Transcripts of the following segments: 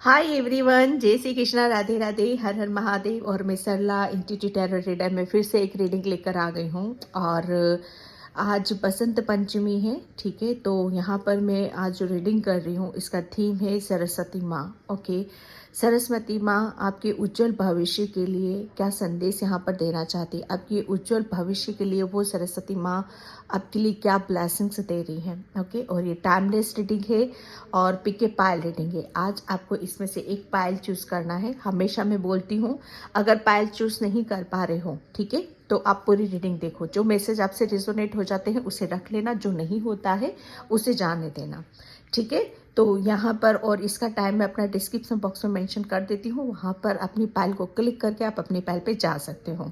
Hi everyone, जय श्री कृष्णा, राधे राधे, हर हर महादेव। और मैं सरला इंस्टीट्यूट टैरो रीडर में फिर से एक रीडिंग लेकर आ गई हूँ। और आज बसंत पंचमी है, ठीक है। तो यहाँ पर मैं आज जो रीडिंग कर रही हूँ इसका थीम है सरस्वती माँ। ओके, सरस्वती माँ आपके उज्जवल भविष्य के लिए क्या संदेश यहाँ पर देना चाहती है, आपके उज्जवल भविष्य के लिए वो सरस्वती माँ आपके लिए क्या ब्लेसिंग्स दे रही हैं। ओके, और ये टाइमलेस रीडिंग है और पिक ए पायल रीडिंग है। आज आपको इसमें से एक पायल चूज करना है। हमेशा मैं बोलती हूँ, अगर पायल चूज नहीं कर पा रहे हो, ठीक है, तो आप पूरी रीडिंग देखो। जो मैसेज आपसे रिजोनेट हो जाते हैं उसे रख लेना, जो नहीं होता है उसे जाने देना, ठीक है। तो यहाँ पर, और इसका टाइम मैं अपना डिस्क्रिप्शन बॉक्स में मेंशन कर देती हूँ, वहाँ पर अपनी पायल को क्लिक करके आप अपनी पायल पे जा सकते हो।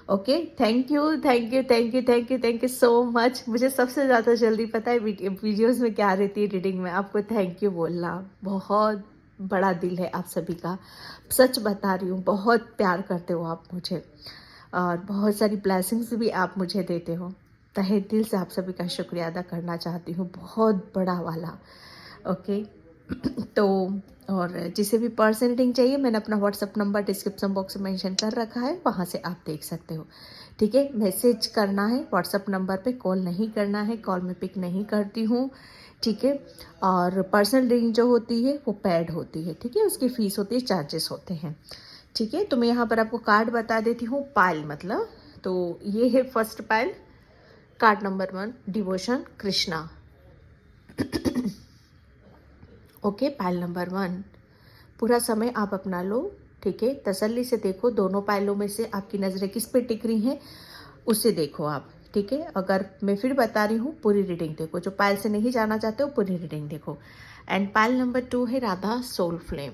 Okay, thank you thank you thank you thank you thank you so much. मुझे सबसे ज़्यादा जल्दी पता है वीडियोस में क्या रहती है, रीडिंग में आपको थैंक यू बोलना। बहुत बड़ा दिल है आप सभी का, सच बता रही हूँ। बहुत प्यार करते हो आप मुझे, और बहुत सारी ब्लेसिंग्स भी आप मुझे देते हो। तहे दिल से आप सभी का शुक्रिया अदा करना चाहती हूँ, बहुत बड़ा वाला। ओके तो, और जिसे भी पर्सन रीडिंग चाहिए, मैंने अपना व्हाट्सअप नंबर डिस्क्रिप्शन बॉक्स में मेंशन कर रखा है, वहाँ से आप देख सकते हो, ठीक है। मैसेज करना है व्हाट्सअप नंबर पे, कॉल नहीं करना है, कॉल में पिक नहीं करती हूँ, ठीक है। और पर्सनल रीडिंग जो होती है वो पेड होती है, ठीक है, उसकी फ़ीस होती है, चार्जेस होते हैं, ठीक है। तो मैं यहाँ पर आपको कार्ड बता देती हूँ, पायल मतलब। तो ये है first pile, card number 1, devotion Krishna. Okay, pile number 1, पूरा समय आप अपना लो, ठीक है। तसल्ली से देखो, दोनों पायलों में से आपकी नज़रें किस पे टिक रही हैं उसे देखो आप, ठीक है। अगर मैं फिर बता रही हूँ, पूरी रीडिंग देखो। जो पायल से नहीं जाना चाहते हो, पूरी रीडिंग देखो। एंड पायल नंबर 2 है Radha soul flame,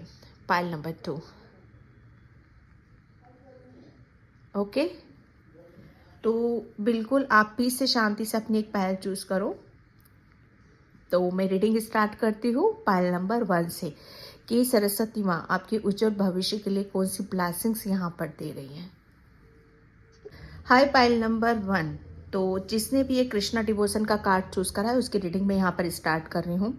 pile number 2। Okay, तो बिल्कुल आप पीस से, शांति से अपनी एक पायल चूज करो। तो मैं रीडिंग स्टार्ट करती हूँ पायल नंबर 1 से, कि सरस्वती माँ आपके उज्जवल भविष्य के लिए कौन सी ब्लेसिंग्स यहाँ पर दे रही हैं। हाय पायल नंबर 1, तो जिसने भी ये कृष्णा डिवोशन का कार्ड चूज करा है उसकी रीडिंग में यहाँ पर स्टार्ट कर रही हूँ।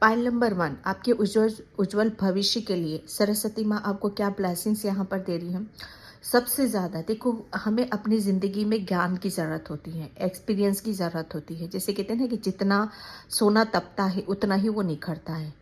पायल नंबर 1, आपके उज्जवल भविष्य के लिए सरस्वती माँ आपको क्या ब्लेसिंग्स यहाँ पर दे रही हैं। सबसे ज़्यादा देखो, हमें अपनी ज़िंदगी में ज्ञान की ज़रूरत होती है, एक्सपीरियंस की ज़रूरत होती है। जैसे कहते हैं ना कि जितना सोना तपता है उतना ही वो निखरता है,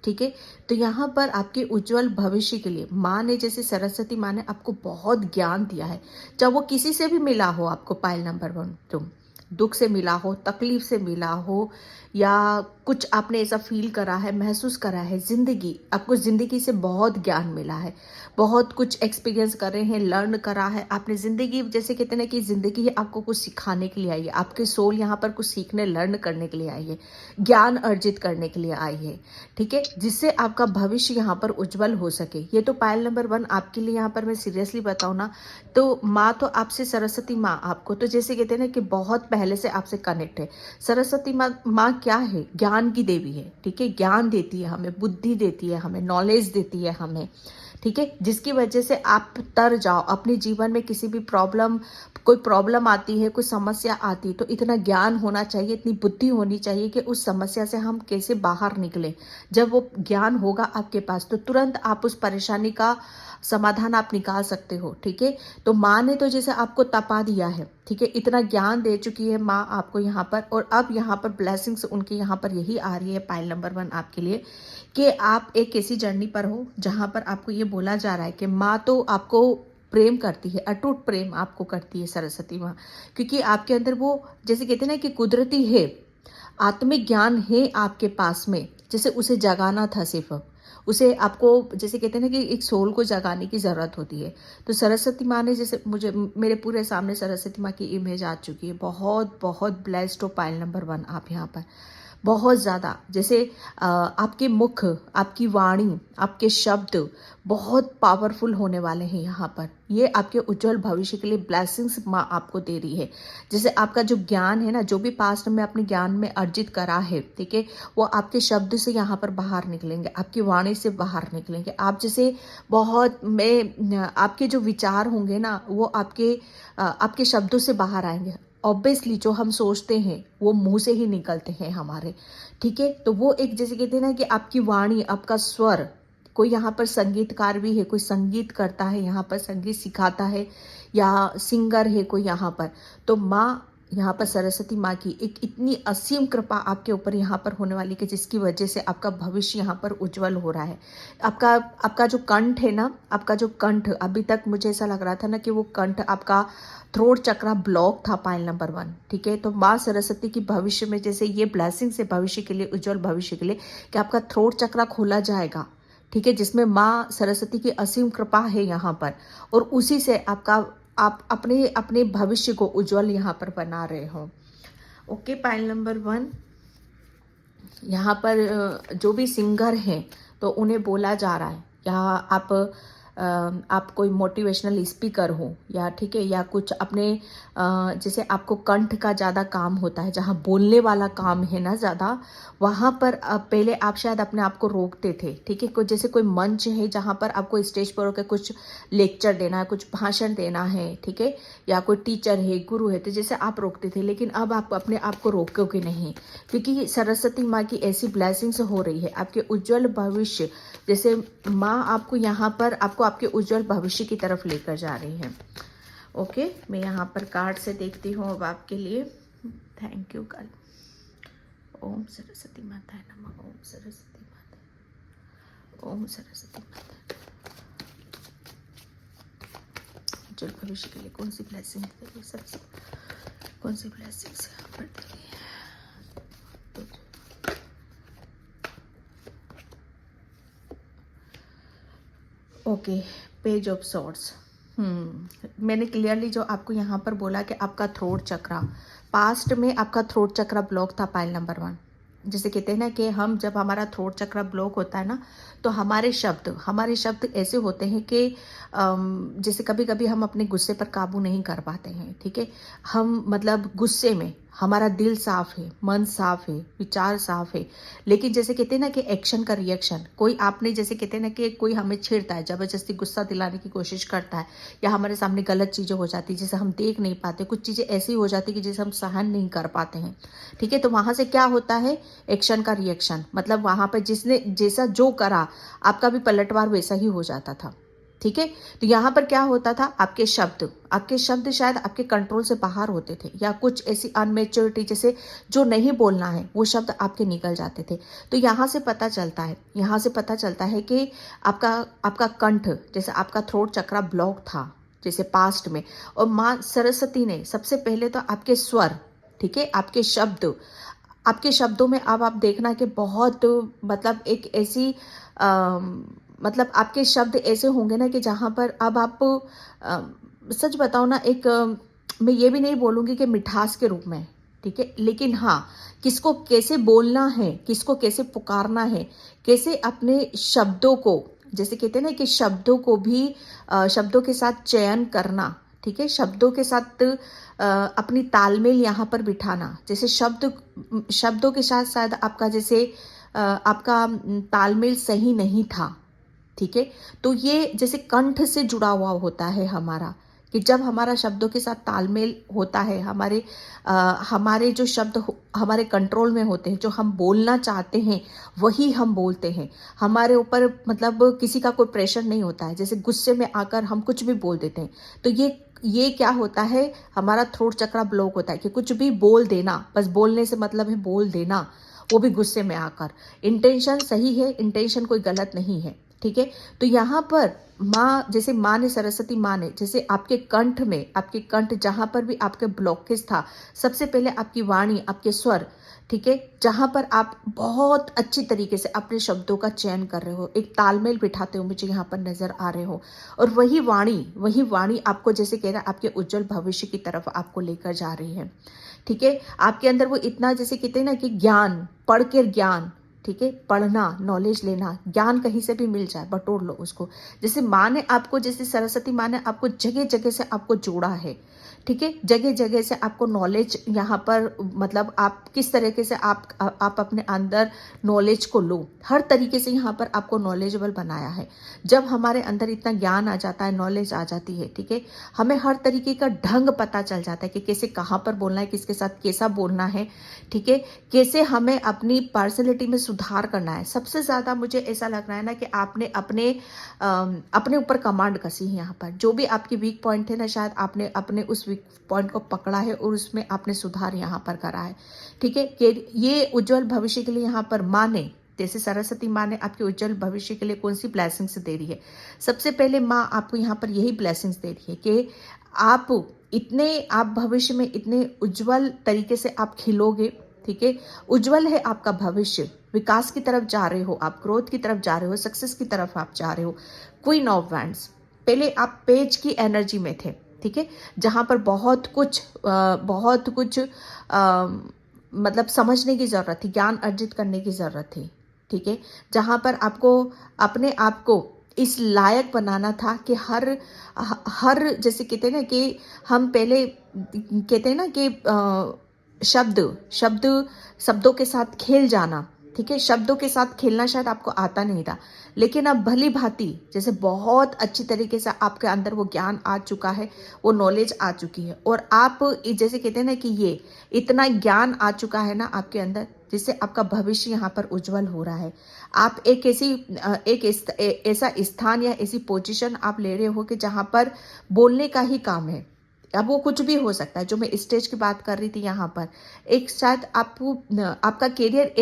ठीक है। तो यहाँ पर आपके उज्जवल भविष्य के लिए माँ ने, जैसे सरस्वती माँ ने आपको बहुत ज्ञान दिया है, चाहे वो किसी से भी मिला हो आपको। पायल नंबर 1, तुम दुख से मिला हो, तकलीफ से मिला हो, या कुछ आपने ऐसा फील करा है, महसूस करा है, ज़िंदगी आपको, ज़िंदगी से बहुत ज्ञान मिला है, बहुत कुछ एक्सपीरियंस कर रहे हैं, लर्न करा है आपने ज़िंदगी। जैसे कहते हैं ना कि ज़िंदगी आपको कुछ सिखाने के लिए आई है, आपके सोल यहाँ पर कुछ सीखने, लर्न करने के लिए आई है, ज्ञान अर्जित करने के लिए आई है, ठीक है, जिससे आपका भविष्य यहाँ पर उज्जवल हो सके। ये तो पायल नंबर 1 आपके लिए। यहाँ पर मैं सीरियसली बताऊँ ना, तो माँ तो आपसे, सरस्वती माँ आपको तो जैसे कहते हैं ना कि बहुत पहले से आपसे कनेक्ट है। सरस्वती माँ क्या है, ज्ञान की देवी है, ठीक है। ज्ञान देती है हमें, बुद्धि देती है हमें, नॉलेज देती है हमें, ठीक है, जिसकी वजह से आप तर जाओ अपने जीवन में। किसी भी प्रॉब्लम, कोई प्रॉब्लम आती है, कोई समस्या आती है, तो इतना ज्ञान होना चाहिए, इतनी बुद्धि होनी चाहिए कि उस समस्या से हम कैसे बाहर निकलें। जब वो ज्ञान होगा आपके पास, तो तुरंत आप उस परेशानी का समाधान आप निकाल सकते हो, ठीक है। तो माँ ने तो जैसे आपको तपा दिया है, ठीक है, इतना ज्ञान दे चुकी है माँ आपको यहाँ पर। और अब यहाँ पर ब्लेसिंग्स उनकी यहाँ पर यही आ रही है पायल नंबर 1 आपके लिए, कि आप एक ऐसी जर्नी पर हो जहाँ पर आपको ये बोला जा रहा है कि माँ तो आपको प्रेम करती है, अटूट प्रेम आपको करती है सरस्वती माँ, क्योंकि आपके अंदर वो, जैसे कहते हैं ना कि कुदरती है, आत्मिक ज्ञान है आपके पास में। जैसे उसे जगाना था, सिर्फ उसे आपको, जैसे कहते हैं ना कि एक सोल को जगाने की ज़रूरत होती है। तो सरस्वती माँ ने, जैसे मुझे, मेरे पूरे सामने सरस्वती माँ की इमेज आ चुकी है। बहुत बहुत ब्लेस्ड हो पायल नंबर 1 आप यहाँ पर, बहुत ज़्यादा। जैसे आपके मुख, आपकी वाणी, आपके शब्द बहुत पावरफुल होने वाले हैं यहाँ पर। ये आपके उज्जवल भविष्य के लिए ब्लेसिंग्स माँ आपको दे रही है। जैसे आपका जो ज्ञान है ना, जो भी पास्ट में अपने ज्ञान में अर्जित करा है, ठीक है, वो आपके शब्द से यहाँ पर बाहर निकलेंगे, आपकी वाणी से बाहर निकलेंगे। आप जैसे बहुत, मैं, आपके जो विचार होंगे ना, वो आपके शब्दों से बाहर आएंगे। ऑब्वियसली जो हम सोचते हैं वो मुंह से ही निकलते हैं हमारे, ठीक है। तो वो एक, जैसे कहते हैं ना कि आपकी वाणी, आपका स्वर, कोई यहाँ पर संगीतकार भी है, कोई संगीत करता है, यहाँ पर संगीत सिखाता है, या सिंगर है कोई यहाँ पर, तो माँ यहाँ पर सरस्वती माँ की एक इतनी असीम कृपा आपके ऊपर यहाँ पर होने वाली कि जिसकी वजह से आपका भविष्य यहाँ पर उज्जवल हो रहा है। आपका आपका जो कंठ है ना, आपका जो कंठ, अभी तक मुझे ऐसा लग रहा था ना कि वो कंठ आपका थ्रोट चक्रा ब्लॉक था, पायल नंबर 1, ठीक है। तो माँ सरस्वती की भविष्य में जैसे ये ब्लेसिंग्स है भविष्य के लिए, उज्जवल भविष्य के लिए, कि आपका थ्रोट चक्रा खोला जाएगा, ठीक है, जिसमें माँ सरस्वती की असीम कृपा है यहाँ पर, और उसी से आप अपने अपने भविष्य को उज्जवल यहाँ पर बना रहे हो। ओके, पायल नंबर 1, यहाँ पर जो भी सिंगर हैं तो उन्हें बोला जा रहा है, या आप कोई मोटिवेशनल स्पीकर हो, या ठीक है, या कुछ अपने जैसे आपको कंठ का ज़्यादा काम होता है, जहाँ बोलने वाला काम है ना ज़्यादा, वहाँ पर पहले आप शायद अपने आप को रोकते थे, ठीक है। जैसे कोई मंच है जहाँ पर आपको स्टेज पर होकर कुछ लेक्चर देना है, कुछ भाषण देना है, ठीक है, या कोई टीचर है, गुरु है, तो जैसे आप रोकते थे, लेकिन अब आप अपने आप को रोकोगे नहीं, क्योंकि सरस्वती माँ की ऐसी ब्लेसिंग्स हो रही है आपके उज्जवल भविष्य, जैसे माँ आपको यहाँ पर आपके उज्जवल भविष्य की तरफ लेकर जा रही है। ओके, मैं यहाँ पर कार्ड से देखती हूँ अब आपके लिए। थैंक यू कल। ओम सरस्वती माता नमः, ओम सरस्वती माता, ओम सरस्वती माता। उज्जवल भविष्य के लिए कौन सी ब्लेसिंग है सरस्वती, कौन सी ब्लेसिंग से यहाँ पर दे रही है? Okay, page of swords. मैंने क्लियरली जो आपको यहाँ पर बोला कि आपका थ्रोट चक्रा, पास्ट में आपका थ्रोट चक्रा ब्लॉक था, पायल नंबर 1। जैसे कहते हैं ना कि हम जब हमारा थ्रोट चक्रा ब्लॉक होता है ना, तो हमारे शब्द ऐसे होते हैं कि जैसे कभी कभी हम अपने गुस्से पर काबू नहीं कर पाते हैं, ठीक है। हम मतलब गुस्से में हमारा दिल साफ है, मन साफ है, विचार साफ है, लेकिन जैसे कहते हैं ना कि एक्शन का रिएक्शन, कोई आपने जैसे कहते हैं ना कि कोई हमें छेड़ता है, ज़बरदस्ती गुस्सा दिलाने की कोशिश करता है, या हमारे सामने गलत चीज़ें हो जाती है जिसे हम देख नहीं पाते, कुछ चीज़ें ऐसी हो जाती है कि जिसे हम सहन नहीं कर पाते हैं, ठीक है। तो वहाँ से क्या होता है, एक्शन का रिएक्शन, मतलब वहाँ पर जिसने जैसा जो करा आपका भी पलटवार वैसा ही हो जाता था, ठीक है। तो यहाँ पर क्या होता था, आपके शब्द शायद आपके कंट्रोल से बाहर होते थे, या कुछ ऐसी अनमेच्योरिटी जैसे जो नहीं बोलना है वो शब्द आपके निकल जाते थे। तो यहाँ से पता चलता है कि आपका कंठ, जैसे आपका थ्रोट चक्रा ब्लॉक था जैसे पास्ट में, और माँ सरस्वती ने सबसे पहले तो आपके स्वर, ठीक है, आपके शब्दों में अब आप देखना कि बहुत मतलब एक ऐसी मतलब आपके शब्द ऐसे होंगे ना कि जहाँ पर अब आप सच बताओ ना, एक मैं ये भी नहीं बोलूँगी कि मिठास के रूप में, ठीक है, लेकिन हाँ, किसको कैसे बोलना है, किसको कैसे पुकारना है, कैसे अपने शब्दों को, जैसे कहते हैं ना कि शब्दों को भी शब्दों के साथ चयन करना, ठीक है, शब्दों के साथ अपनी तालमेल यहाँ पर बिठाना, जैसे शब्दों के साथ शायद आपका जैसे आपका तालमेल सही नहीं था, ठीक है। तो ये जैसे कंठ से जुड़ा हुआ होता है हमारा, कि जब हमारा शब्दों के साथ तालमेल होता है, हमारे जो शब्द हमारे कंट्रोल में होते हैं, जो हम बोलना चाहते हैं वही हम बोलते हैं, हमारे ऊपर मतलब किसी का कोई प्रेशर नहीं होता है, जैसे गुस्से में आकर हम कुछ भी बोल देते हैं। तो ये क्या होता है, हमारा थ्रोट चक्रा ब्लॉक होता है कि कुछ भी बोल देना, बस बोलने से मतलब है बोल देना, वो भी गुस्से में आकर। इंटेंशन सही है, इंटेंशन कोई गलत नहीं है, ठीक है। तो यहाँ पर माँ, जैसे माँ ने, सरस्वती माँ ने, जैसे आपके कंठ जहाँ पर भी आपके ब्लॉकेज था, सबसे पहले आपकी वाणी, आपके स्वर, ठीक है, जहाँ पर आप बहुत अच्छी तरीके से अपने शब्दों का चयन कर रहे हो, एक तालमेल बिठाते हो, मुझे यहाँ पर नजर आ रहे हो, और वही वाणी आपको जैसे कह रहा है आपके उज्जवल भविष्य की तरफ आपको लेकर जा रही है, ठीक है। आपके अंदर वो इतना, जैसे कहते हैं ना कि ज्ञान, पढ़ के ज्ञान, ठीक है, पढ़ना, नॉलेज लेना, ज्ञान कहीं से भी मिल जाए बटोर लो उसको। जैसे माँ ने आपको, जैसे सरस्वती माँ ने आपको जगह जगह से आपको जोड़ा है, ठीक है। जगह जगह से आपको नॉलेज यहाँ पर, मतलब आप किस तरीके से आप अपने अंदर नॉलेज को लो, हर तरीके से यहाँ पर आपको नॉलेजेबल बनाया है। जब हमारे अंदर इतना ज्ञान आ जाता है, नॉलेज आ जाती है, ठीक है, हमें हर तरीके का ढंग पता चल जाता है कि कैसे कहाँ पर बोलना है, किसके साथ कैसा बोलना है, ठीक है, कैसे हमें अपनी पर्सनैलिटी में सुधार करना है। सबसे ज़्यादा मुझे ऐसा लग रहा है ना कि आपने अपने ऊपर कमांड कसी है यहाँ पर। जो भी आपकी वीक पॉइंट थे ना, शायद आपने अपने उस वीक पॉइंट को पकड़ा है और उसमें आपने सुधार यहाँ पर करा है, ठीक है। कि ये उज्जवल भविष्य के लिए यहाँ पर माँ ने, जैसे सरस्वती माँ ने आपके उज्जवल भविष्य के लिए कौन सी ब्लेसिंग्स दे रही है। सबसे पहले माँ आपको यहाँ पर यही ब्लेसिंग्स दे रही है कि आप भविष्य में इतने उज्जवल तरीके से आप खिलोगे, ठीक है। उज्जवल है आपका भविष्य, विकास की तरफ जा रहे हो आप, ग्रोथ की तरफ जा रहे हो, सक्सेस की तरफ आप जा रहे हो। क्वीन ऑफ वैंड्स, पहले आप पेज की एनर्जी में थे, ठीक है, जहां पर बहुत कुछ मतलब समझने की जरूरत थी, ज्ञान अर्जित करने की जरूरत थी, ठीक है, जहां पर आपको अपने आप को इस लायक बनाना था कि हर जैसे कहते हैं ना कि हम पहले कहते हैं ना कि शब्दों के साथ खेल जाना, ठीक है, शब्दों के साथ खेलना शायद आपको आता नहीं था, लेकिन अब भली भांति जैसे बहुत अच्छी तरीके से आपके अंदर वो ज्ञान आ चुका है, वो नॉलेज आ चुकी है, और आप जैसे कहते हैं ना कि ये इतना ज्ञान आ चुका है ना आपके अंदर, जिससे आपका भविष्य यहाँ पर उज्जवल हो रहा है। आप ऐसा स्थान या ऐसी पोजीशन आप ले रहे हो कि जहाँ पर बोलने का ही काम है। अब वो कुछ भी हो सकता है, जो मैं स्टेज की बात कर रही थी यहाँ पर, एक शायद आपका करियर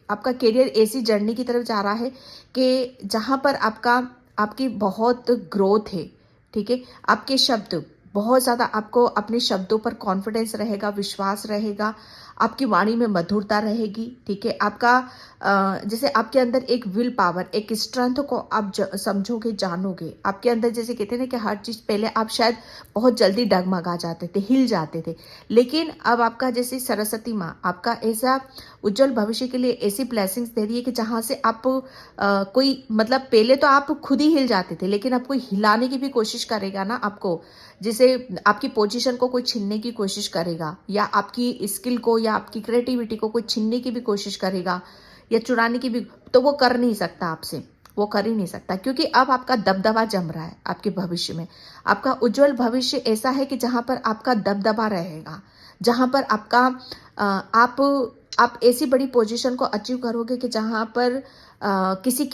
आपका करियर ऐसी जर्नी की तरफ जा रहा है कि जहाँ पर आपकी बहुत ग्रोथ है, ठीक है। आपके शब्द बहुत ज़्यादा, आपको अपने शब्दों पर कॉन्फिडेंस रहेगा, विश्वास रहेगा, आपकी वाणी में मधुरता रहेगी, ठीक है। जैसे आपके अंदर एक विल पावर, एक स्ट्रेंथ को आप समझोगे, जानोगे। आपके अंदर जैसे कहते हैं ना कि हर चीज़, पहले आप शायद बहुत जल्दी डगमगा जाते थे, हिल जाते थे, लेकिन अब आपका जैसे सरस्वती माँ आपका ऐसा उज्जवल भविष्य के लिए ऐसी ब्लेसिंग्स दे रही है कि जहाँ से आप कोई मतलब पहले तो आप खुद ही हिल जाते थे, लेकिन अब कोई हिलाने की भी कोशिश करेगा ना आपको, जिसे आपकी पोजीशन को कोई छीनने की कोशिश करेगा, या आपकी स्किल को या आपकी क्रिएटिविटी को कोई छीनने की भी कोशिश करेगा या चुराने की भी, तो वो कर नहीं सकता आपसे, वो कर ही नहीं सकता, क्योंकि अब आपका दबदबा जम रहा है आपके भविष्य में। आपका उज्जवल भविष्य ऐसा है कि जहाँ पर आपका दबदबा रहेगा, जहाँ पर आप ऐसी बड़ी पोजीशन को अचीव करोगे कि जहाँ पर किसी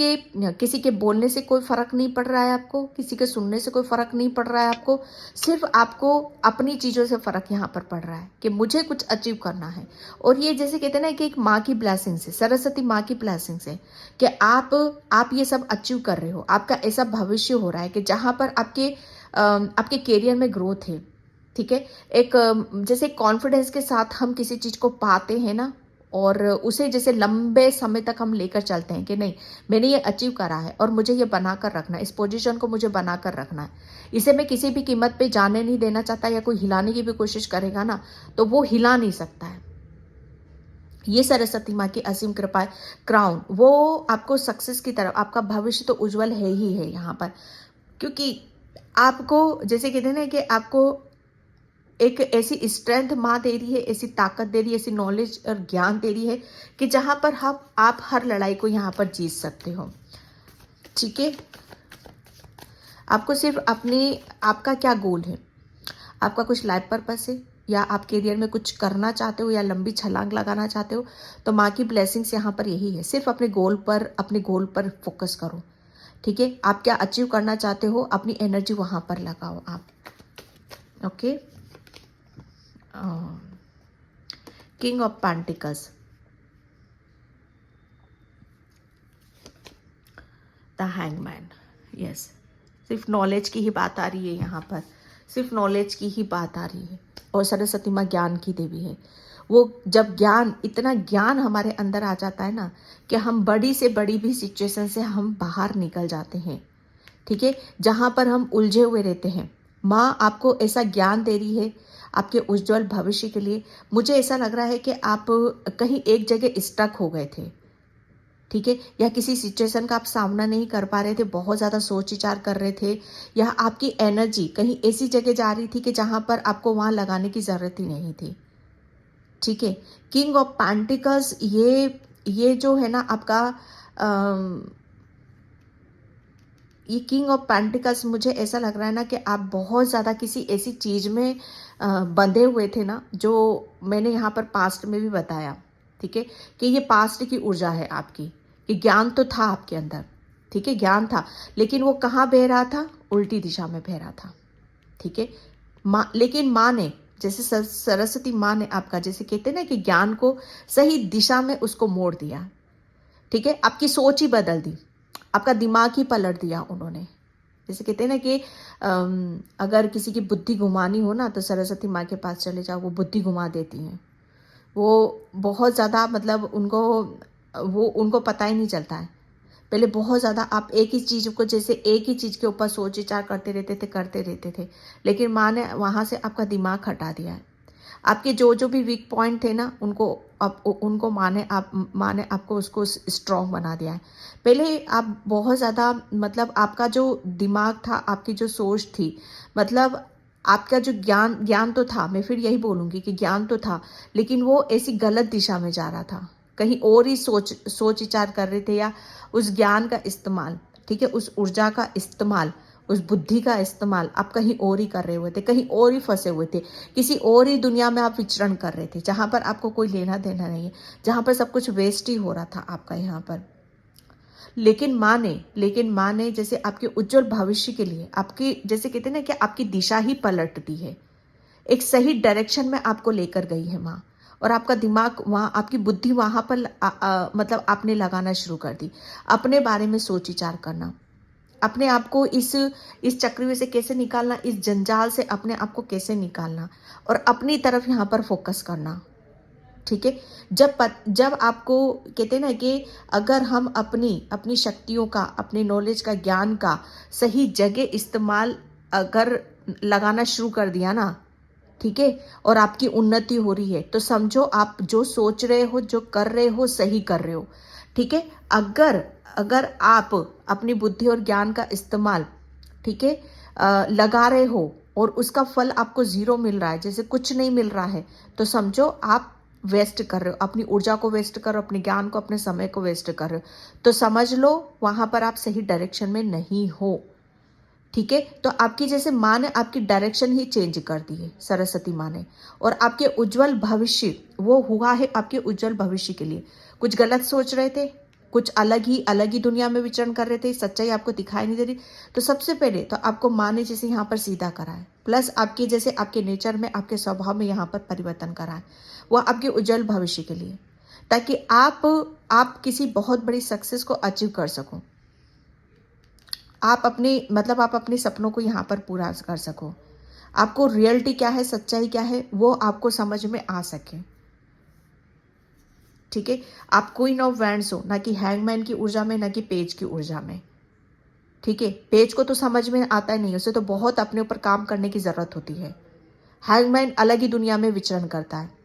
के बोलने से कोई फर्क नहीं पड़ रहा है आपको, किसी के सुनने से कोई फर्क नहीं पड़ रहा है आपको, सिर्फ आपको अपनी चीज़ों से फर्क यहाँ पर पड़ रहा है कि मुझे कुछ अचीव करना है। और ये जैसे कहते हैं ना कि एक माँ की ब्लेसिंग से, सरस्वती माँ की ब्लेसिंग से, कि आप ये सब अचीव कर रहे हो, आपका ऐसा भविष्य हो रहा है कि जहाँ पर आपके कैरियर में ग्रोथ है, ठीक है। जैसे कॉन्फिडेंस के साथ हम किसी चीज़ को पाते हैं ना, और उसे जैसे लंबे समय तक हम लेकर चलते हैं कि नहीं, मैंने ये अचीव करा है और मुझे ये बनाकर रखना है, इस पोजीशन को मुझे बनाकर रखना है, इसे मैं किसी भी कीमत पे जाने नहीं देना चाहता, या कोई हिलाने की भी कोशिश करेगा ना तो वो हिला नहीं सकता है। ये सरस्वती माँ की असीम कृपा है। क्राउन, वो आपको सक्सेस की तरफ, आपका भविष्य तो उज्जवल है ही है यहाँ पर, क्योंकि आपको जैसे कहते हैं ना कि आपको एक ऐसी स्ट्रेंथ माँ दे रही है, ऐसी ताकत दे रही है, ऐसी नॉलेज और ज्ञान दे रही है कि जहाँ पर आप हर लड़ाई को यहाँ पर जीत सकते हो, ठीक है। आपको सिर्फ आपका क्या गोल है, आपका कुछ लाइफ पर्पस है, या आप करियर में कुछ करना चाहते हो, या लंबी छलांग लगाना चाहते हो, तो माँ की ब्लेसिंग्स यहाँ पर यही है, सिर्फ अपने गोल पर फोकस करो, ठीक है। आप क्या अचीव करना चाहते हो, अपनी एनर्जी वहाँ पर लगाओ आप, okay. King of pentacles, the hangman, yes, सिर्फ नॉलेज की ही बात आ रही है यहाँ पर, सिर्फ नॉलेज की ही बात आ रही है। और सरस्वती माँ ज्ञान की देवी है। वो जब इतना ज्ञान हमारे अंदर आ जाता है ना कि हम बड़ी से बड़ी भी सिचुएशन से हम बाहर निकल जाते हैं, ठीक है, जहाँ पर हम उलझे हुए रहते हैं। माँ आपको ऐसा ज्ञान दे रही है आपके उज्जवल भविष्य के लिए। मुझे ऐसा लग रहा है कि आप कहीं एक जगह स्टक हो गए थे, ठीक है, या किसी सिचुएशन का आप सामना नहीं कर पा रहे थे, बहुत ज़्यादा सोच विचार कर रहे थे, या आपकी एनर्जी कहीं ऐसी जगह जा रही थी कि जहाँ पर आपको वहाँ लगाने की ज़रूरत ही नहीं थी। ठीक है, किंग ऑफ पेंटिकल्स ये जो है ना आपका ये किंग ऑफ पेंटिकल्स, मुझे ऐसा लग रहा है ना कि आप बहुत ज़्यादा किसी ऐसी चीज़ में बंधे हुए थे ना, जो मैंने यहाँ पर पास्ट में भी बताया। ठीक है, कि ये पास्ट की ऊर्जा है आपकी, कि ज्ञान तो था आपके अंदर, ठीक है, ज्ञान था, लेकिन वो कहाँ बह रहा था? उल्टी दिशा में बह रहा था। ठीक है, लेकिन माँ ने, जैसे सरस्वती माँ ने आपका, जैसे कहते हैं ना कि ज्ञान को सही दिशा में उसको मोड़ दिया। ठीक है, आपकी सोच ही बदल दी, आपका दिमाग ही पलट दिया उन्होंने। जैसे कहते हैं ना कि अगर किसी की बुद्धि घुमानी हो ना, तो सरस्वती माँ के पास चले जाओ, वो बुद्धि घुमा देती हैं। वो बहुत ज़्यादा, मतलब उनको पता ही नहीं चलता है। पहले बहुत ज़्यादा आप एक ही चीज़ को, जैसे एक ही चीज़ के ऊपर सोच विचार करते रहते थे, लेकिन माँ ने वहाँ से आपका दिमाग हटा दिया है। आपके जो भी वीक पॉइंट थे ना, उनको माँ ने आपको उसको स्ट्रॉन्ग बना दिया है। पहले आप बहुत ज़्यादा, मतलब आपका जो दिमाग था, आपकी जो सोच थी, मतलब आपका जो ज्ञान तो था, मैं फिर यही बोलूँगी कि ज्ञान तो था, लेकिन वो ऐसी गलत दिशा में जा रहा था, कहीं और ही सोच विचार कर रहे थे, या उस ज्ञान का इस्तेमाल, ठीक है, उस ऊर्जा का इस्तेमाल, उस बुद्धि का इस्तेमाल आप कहीं और ही कर रहे हुए थे, कहीं और ही फंसे हुए थे, किसी और ही दुनिया में आप विचरण कर रहे थे, जहाँ पर आपको कोई लेना देना नहीं है, जहाँ पर सब कुछ वेस्ट ही हो रहा था आपका यहाँ पर। लेकिन माँ ने जैसे आपके उज्जवल भविष्य के लिए, आपकी, जैसे कहते हैं ना कि आपकी दिशा ही पलट दी है, एक सही डायरेक्शन में आपको लेकर गई है माँ। और आपका दिमाग वहाँ, आपकी बुद्धि वहाँ पर मतलब आपने लगाना शुरू कर दी, अपने बारे में सोच विचार करना, अपने आप को इस चक्रव्यूह से कैसे निकालना, इस जंजाल से अपने आप को कैसे निकालना, और अपनी तरफ यहाँ पर फोकस करना। ठीक है, जब आपको, कहते हैं ना कि अगर हम अपनी शक्तियों का, अपने नॉलेज का, ज्ञान का सही जगह इस्तेमाल अगर लगाना शुरू कर दिया ना, ठीक है, और आपकी उन्नति हो रही है, तो समझो आप जो सोच रहे हो, जो कर रहे हो, सही कर रहे हो। ठीक है, अगर आप अपनी बुद्धि और ज्ञान का इस्तेमाल, ठीक है, लगा रहे हो और उसका फल आपको जीरो मिल रहा है, जैसे कुछ नहीं मिल रहा है, तो समझो आप वेस्ट कर रहे हो, अपनी ऊर्जा को वेस्ट कर रहे हो, अपने ज्ञान को, अपने समय को वेस्ट कर रहे हो, तो समझ लो वहां पर आप सही डायरेक्शन में नहीं हो। ठीक है, तो आपकी, जैसे माँ ने आपकी डायरेक्शन ही चेंज कर दी है, सरस्वती माँ ने, और आपके उज्जवल भविष्य वो हुआ है, आपके उज्जवल भविष्य के लिए। कुछ गलत सोच रहे थे, कुछ अलग ही दुनिया में विचरण कर रहे थे, सच्चाई आपको दिखाई नहीं दे रही, तो सबसे पहले तो आपको माँ ने जैसे यहाँ पर सीधा करा है, प्लस आपके जैसे आपके नेचर में, आपके स्वभाव में यहाँ पर परिवर्तन करा है, वह आपके उज्जवल भविष्य के लिए, ताकि आप किसी बहुत बड़ी सक्सेस को अचीव कर सको, आप अपने सपनों को यहाँ पर पूरा कर सको, आपको रियलिटी क्या है, सच्चाई क्या है, वो आपको समझ में आ सके। ठीक है, आप क्वीन ऑफ वैंड्स हो, ना कि हैंगमैन की ऊर्जा में, ना कि पेज की ऊर्जा में। ठीक है, पेज को तो समझ में आता ही नहीं, उसे तो बहुत अपने ऊपर काम करने की जरूरत होती है। हैंगमैन अलग ही दुनिया में विचरण करता है।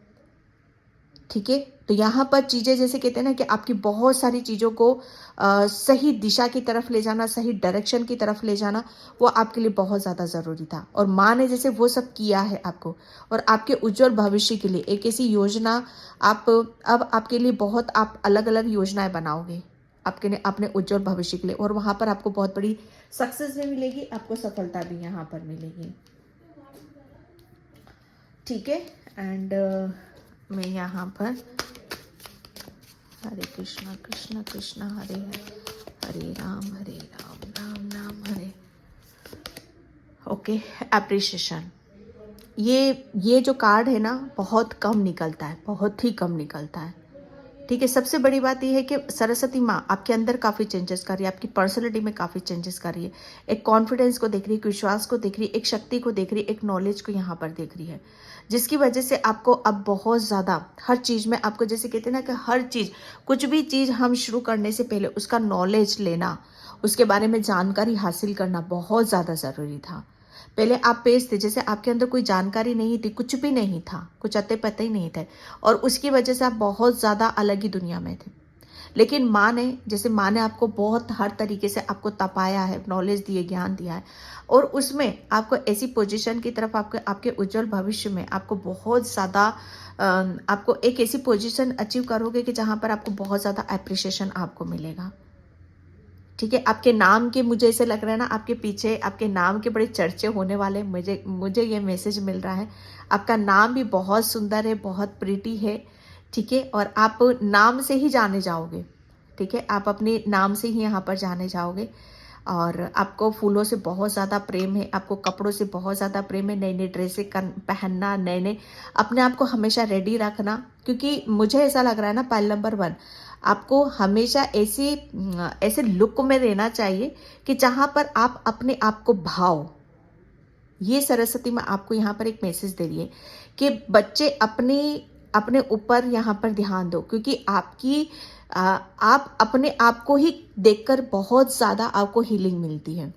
ठीक है, तो यहाँ पर चीजें, जैसे कहते हैं ना कि आपकी बहुत सारी चीजों को सही दिशा की तरफ ले जाना, सही डायरेक्शन की तरफ ले जाना, वो आपके लिए बहुत ज्यादा जरूरी था, और माँ ने जैसे वो सब किया है आपको, और आपके उज्जवल भविष्य के लिए एक ऐसी योजना, अब आपके लिए बहुत, आप अलग अलग योजनाएं बनाओगे आपके अपने उज्जवल भविष्य के लिए, और वहां पर आपको बहुत बड़ी सक्सेस भी मिलेगी, आपको सफलता भी यहाँ पर मिलेगी। ठीक है, एंड मैं यहाँ पर हरे कृष्णा कृष्णा कृष्णा हरे हरे, हरे राम राम राम हरे। ओके, एप्रिशिएशन, ये जो कार्ड है ना, बहुत कम निकलता है, बहुत ही कम निकलता है। ठीक है, सबसे बड़ी बात यह है कि सरस्वती माँ आपके अंदर काफ़ी चेंजेस कर रही है, आपकी पर्सनैलिटी में काफ़ी चेंजेस कर रही है, एक कॉन्फिडेंस को देख रही है, एक विश्वास को देख रही है, एक शक्ति को देख रही है, एक नॉलेज को यहाँ पर देख रही है, जिसकी वजह से आपको अब बहुत ज़्यादा हर चीज़ में, आपको जैसे कहते हैं ना कि हर चीज़, कुछ भी चीज़ हम शुरू करने से पहले उसका नॉलेज लेना, उसके बारे में जानकारी हासिल करना बहुत ज़्यादा ज़रूरी था। पहले आप पेज थे, जैसे आपके अंदर कोई जानकारी नहीं थी, कुछ भी नहीं था, कुछ अते पते ही नहीं थे, और उसकी वजह से आप बहुत ज़्यादा अलग ही दुनिया में थे। लेकिन माँ ने आपको बहुत हर तरीके से आपको तपाया है, नॉलेज दी है, ज्ञान दिया है, और उसमें आपको ऐसी पोजीशन की तरफ आपके उज्जवल भविष्य में आपको बहुत ज़्यादा आपको एक ऐसी पोजीशन अचीव करोगे कि जहाँ पर आपको बहुत ज़्यादा अप्रिशिएशन आपको मिलेगा। ठीक है, आपके नाम के, मुझे ऐसे लग रहा है ना, आपके पीछे आपके नाम के बड़े चर्चे होने वाले, मुझे ये मैसेज मिल रहा है। आपका नाम भी बहुत सुंदर है, बहुत प्रीटी है। ठीक है, और आप नाम से ही जाने जाओगे। ठीक है, आप अपने नाम से ही यहाँ पर जाने जाओगे, और आपको फूलों से बहुत ज़्यादा प्रेम है, आपको कपड़ों से बहुत ज़्यादा प्रेम है, नई नई ड्रेसें पहनना, नए अपने आप को हमेशा रेडी रखना, क्योंकि मुझे ऐसा लग रहा है ना, पाइल नंबर 1, आपको हमेशा ऐसे लुक में रहना चाहिए कि जहाँ पर आप अपने आप को भाव, ये सरस्वती माँ आपको यहाँ पर एक मैसेज दे रही है कि बच्चे अपने ऊपर यहाँ पर ध्यान दो, क्योंकि आप अपने आप को ही देखकर बहुत ज़्यादा आपको हीलिंग मिलती है।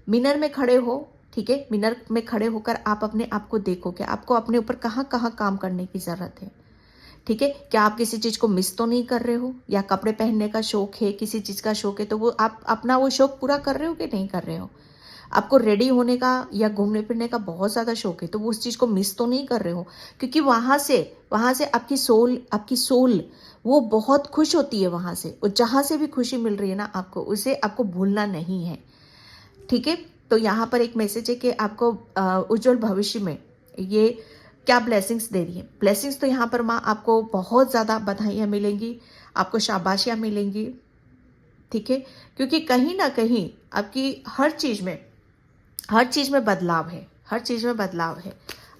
मिरर में खड़े हो, ठीक है, मिरर में खड़े होकर आप अपने आप को देखो कि आपको अपने ऊपर कहाँ कहाँ काम करने की ज़रूरत है। ठीक है, क्या आप किसी चीज़ को मिस तो नहीं कर रहे हो, या कपड़े पहनने का शौक है, किसी चीज़ का शौक है, तो वो आप अपना वो शौक पूरा कर रहे हो कि नहीं कर रहे हो। आपको रेडी होने का या घूमने फिरने का बहुत ज़्यादा शौक है, तो वो उस चीज़ को मिस तो नहीं कर रहे हो, क्योंकि वहाँ से आपकी सोल वो बहुत खुश होती है वहाँ से, और जहाँ से भी खुशी मिल रही है ना आपको, उसे आपको भूलना नहीं है। ठीक है, तो यहाँ पर एक मैसेज है कि आपको उज्जवल भविष्य में ये क्या ब्लेसिंग्स दे रही है। ब्लेसिंग्स तो यहाँ पर माँ आपको बहुत ज़्यादा बधाइयाँ मिलेंगी, आपको शाबाशियाँ मिलेंगी। ठीक है, क्योंकि कहीं ना कहीं आपकी हर चीज़ में बदलाव है, हर चीज़ में बदलाव है,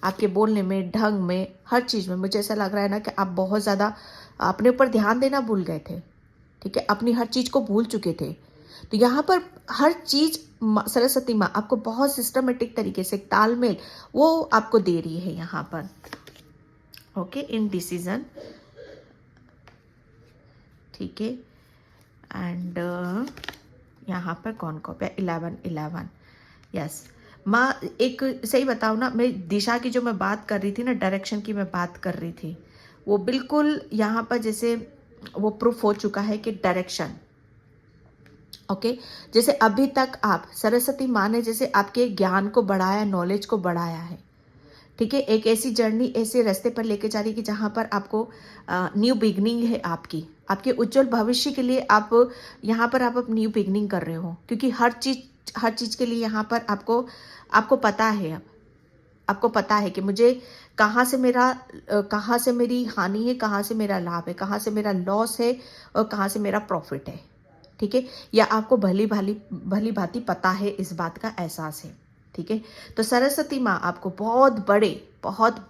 आपके बोलने में, ढंग में, हर चीज़ में। मुझे ऐसा लग रहा है ना कि आप बहुत ज़्यादा अपने ऊपर ध्यान देना भूल गए थे। ठीक है, अपनी हर चीज़ को भूल चुके थे, तो यहाँ पर हर चीज़ सरस्वती माँ आपको बहुत सिस्टमेटिक तरीके से तालमेल वो आपको दे रही है यहाँ पर। Okay, in decision. ठीक है, एंड यहाँ पर कौन कॉपी है, 11 यस। माँ एक सही बताओ ना, मैं दिशा की जो मैं बात कर रही थी ना, डायरेक्शन की मैं बात कर रही थी, वो बिल्कुल यहाँ पर जैसे वो प्रूफ हो चुका है कि डायरेक्शन। ओके, जैसे अभी तक आप सरस्वती माँ ने जैसे आपके ज्ञान को बढ़ाया, नॉलेज को बढ़ाया है। ठीक है, एक ऐसी जर्नी, ऐसे रास्ते पर लेके जा रही है कि जहाँ पर आपको न्यू बिगनिंग है, आपके उज्जवल भविष्य के लिए आप यहाँ पर आप न्यू बिगनिंग कर रहे हो, क्योंकि हर चीज़ के लिए यहाँ पर आपको पता है, अब आपको पता है कि मुझे कहाँ से मेरी हानि है, कहाँ से मेरा लाभ है, कहाँ से मेरा लॉस है, और कहाँ से मेरा प्रॉफिट है। ठीक है, या आपको भली भांति पता है, इस बात का एहसास है। ठीक है, तो सरस्वती माँ आपको बहुत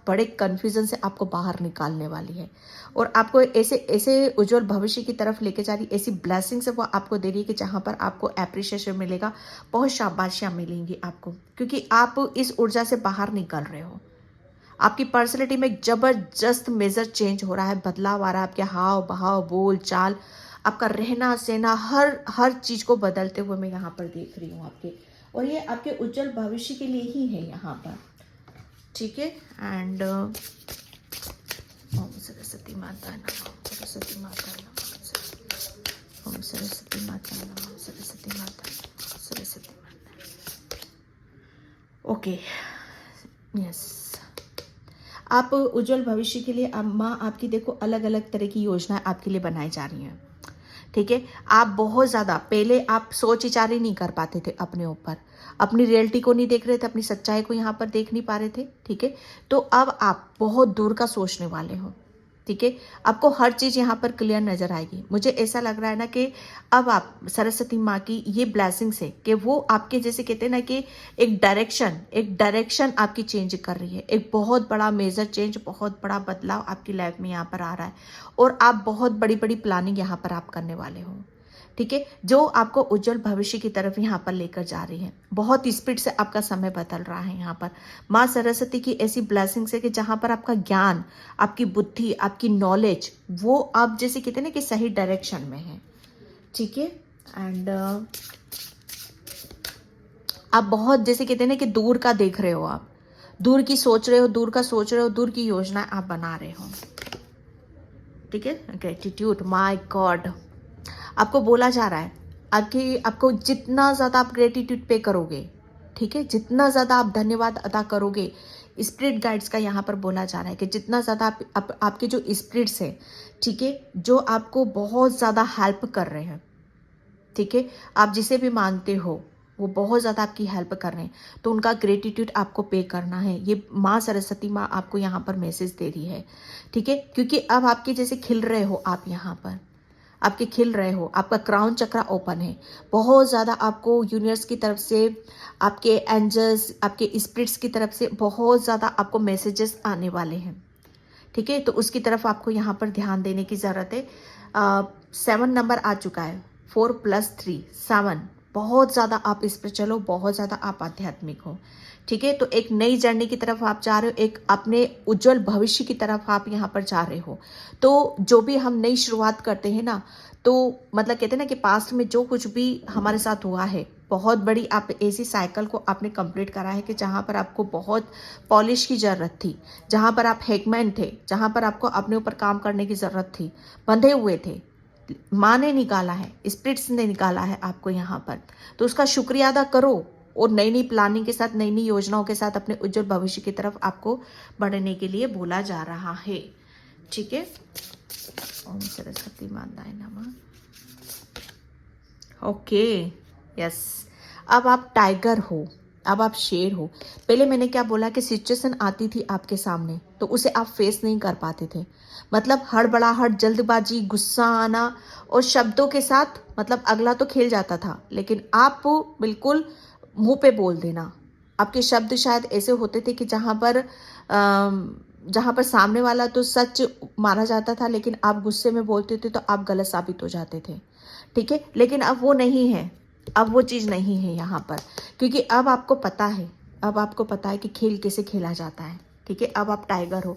बड़े कन्फ्यूजन से आपको बाहर निकालने वाली है, और आपको ऐसे उज्जवल भविष्य की तरफ लेके जा रही, ऐसी ब्लेसिंग से वो आपको दे रही है कि जहाँ पर आपको अप्रिशिएशन मिलेगा, बहुत शाबाशियाँ मिलेंगी आपको, क्योंकि आप इस ऊर्जा से बाहर निकल रहे हो। आपकी पर्सनैलिटी में एक जबरदस्त मेजर चेंज हो रहा है, बदलाव आ रहा है, आपके हाव भाव, बोल चाल, आपका रहना सहना, हर चीज़ को बदलते हुए मैं यहाँ पर देख रही हूँ आपके, और ये आपके उज्जवल भविष्य के लिए ही है यहाँ पर। ठीक है, एंड ओम सरस्वती माता नमः, सरस्वती माता नमः, ओम सरस्वती माता नमः, सरस्वती माता, सरस्वती माता। ओके, यस, आप उज्जवल भविष्य के लिए अब माँ आपकी देखो अलग अलग तरह की योजनाएं आपके लिए बनाई जा रही हैं। ठीक है, आप बहुत ज़्यादा पहले आप सोच विचार ही नहीं कर पाते थे अपने ऊपर, अपनी रियलिटी को नहीं देख रहे थे, अपनी सच्चाई को यहाँ पर देख नहीं पा रहे थे। ठीक है, तो अब आप बहुत दूर का सोचने वाले हो। ठीक है, आपको हर चीज़ यहाँ पर क्लियर नजर आएगी। मुझे ऐसा लग रहा है ना कि अब आप सरस्वती माँ की ये ब्लेसिंग से कि वो आपके जैसे कहते हैं ना कि एक डायरेक्शन आपकी चेंज कर रही है, एक बहुत बड़ा मेजर चेंज, बहुत बड़ा बदलाव आपकी लाइफ में यहाँ पर आ रहा है, और आप बहुत बड़ी बड़ी प्लानिंग यहाँ पर आप करने वाले हो। ठीक है, जो आपको उज्जवल भविष्य की तरफ यहाँ पर लेकर जा रही है। बहुत स्पीड से आपका समय बदल रहा है यहाँ पर। माँ सरस्वती की ऐसी ब्लेसिंग्स है कि जहाँ पर आपका ज्ञान, आपकी बुद्धि, आपकी नॉलेज, वो आप जैसे कहते हैं ना कि सही डायरेक्शन में है। ठीक है, एंड आप बहुत जैसे कहते हैं ना कि दूर का देख रहे हो, आप दूर की सोच रहे हो, दूर की योजना आप बना रहे हो। ठीक है, ग्रेटिट्यूड, माय गॉड, आपको बोला जा रहा है आपको जितना ज़्यादा आप ग्रेटिट्यूड पे करोगे, ठीक है, जितना ज़्यादा आप धन्यवाद अदा करोगे, स्पिरिट गाइड्स का यहाँ पर बोला जा रहा है कि जितना ज़्यादा आपके जो स्पिरिट्स हैं, ठीक है, जो आपको बहुत ज़्यादा हेल्प कर रहे हैं, ठीक है, आप जिसे भी मानते हो वो बहुत ज़्यादा आपकी हेल्प कर रहे हैं, तो उनका ग्रेटिट्यूड आपको पे करना है। ये माँ सरस्वती माँ आपको यहाँ पर मैसेज दे रही है, ठीक है, क्योंकि अब आपके जैसे खिल रहे हो आप यहाँ पर, आपके खिल रहे हो, आपका क्राउन चक्रा ओपन है, बहुत ज़्यादा आपको यूनिवर्स की तरफ से, आपके एंजल्स, आपके स्पिरिट्स की तरफ से बहुत ज़्यादा आपको मैसेजेस आने वाले हैं, ठीक है, तो उसकी तरफ आपको यहाँ पर ध्यान देने की ज़रूरत है। 7 नंबर आ चुका है, 4 + 3 7, बहुत ज़्यादा आप इस पर चलो, बहुत ज़्यादा आप आध्यात्मिक हो, ठीक है, तो एक नई जर्नी की तरफ आप जा रहे हो, एक अपने उज्जवल भविष्य की तरफ आप यहाँ पर जा रहे हो। तो जो भी हम नई शुरुआत करते हैं ना, तो मतलब कहते हैं ना कि पास्ट में जो कुछ भी हमारे साथ हुआ है, बहुत बड़ी आप ऐसी साइकिल को आपने कंप्लीट करा है कि जहाँ पर आपको बहुत पॉलिश की ज़रूरत थी, जहाँ पर आप हैकमैन थे, जहाँ पर आपको अपने ऊपर काम करने की ज़रूरत थी, बंधे हुए थे, माँ ने निकाला है, स्पिरिट्स ने निकाला है आपको यहाँ पर, तो उसका शुक्रिया अदा करो और नई नई प्लानिंग के साथ, नई नई योजनाओं के साथ अपने उज्जवल भविष्य की तरफ आपको बढ़ने के लिए बोला जा रहा है, ठीक है। ओम सरस्वती माताय नमः। ओके, यस, अब आप टाइगर हो, अब आप शेर हो। पहले मैंने क्या बोला कि सिचुएशन आती थी आपके सामने तो उसे आप फेस नहीं कर पाते थे, मतलब हड़बड़ाहट, जल्दबाजी, गुस्सा आना और शब्दों के साथ, मतलब अगला तो खेल जाता था, लेकिन आप बिल्कुल मुंह पे बोल देना। आपके शब्द शायद ऐसे होते थे कि जहाँ पर सामने वाला तो सच माना जाता था, लेकिन आप गुस्से में बोलते थे तो आप गलत साबित हो जाते थे, ठीक है, लेकिन अब वो नहीं है, अब वो चीज़ नहीं है यहाँ पर, क्योंकि अब आपको पता है, अब आपको पता है कि खेल कैसे खेला जाता है, ठीक है, अब आप टाइगर हो,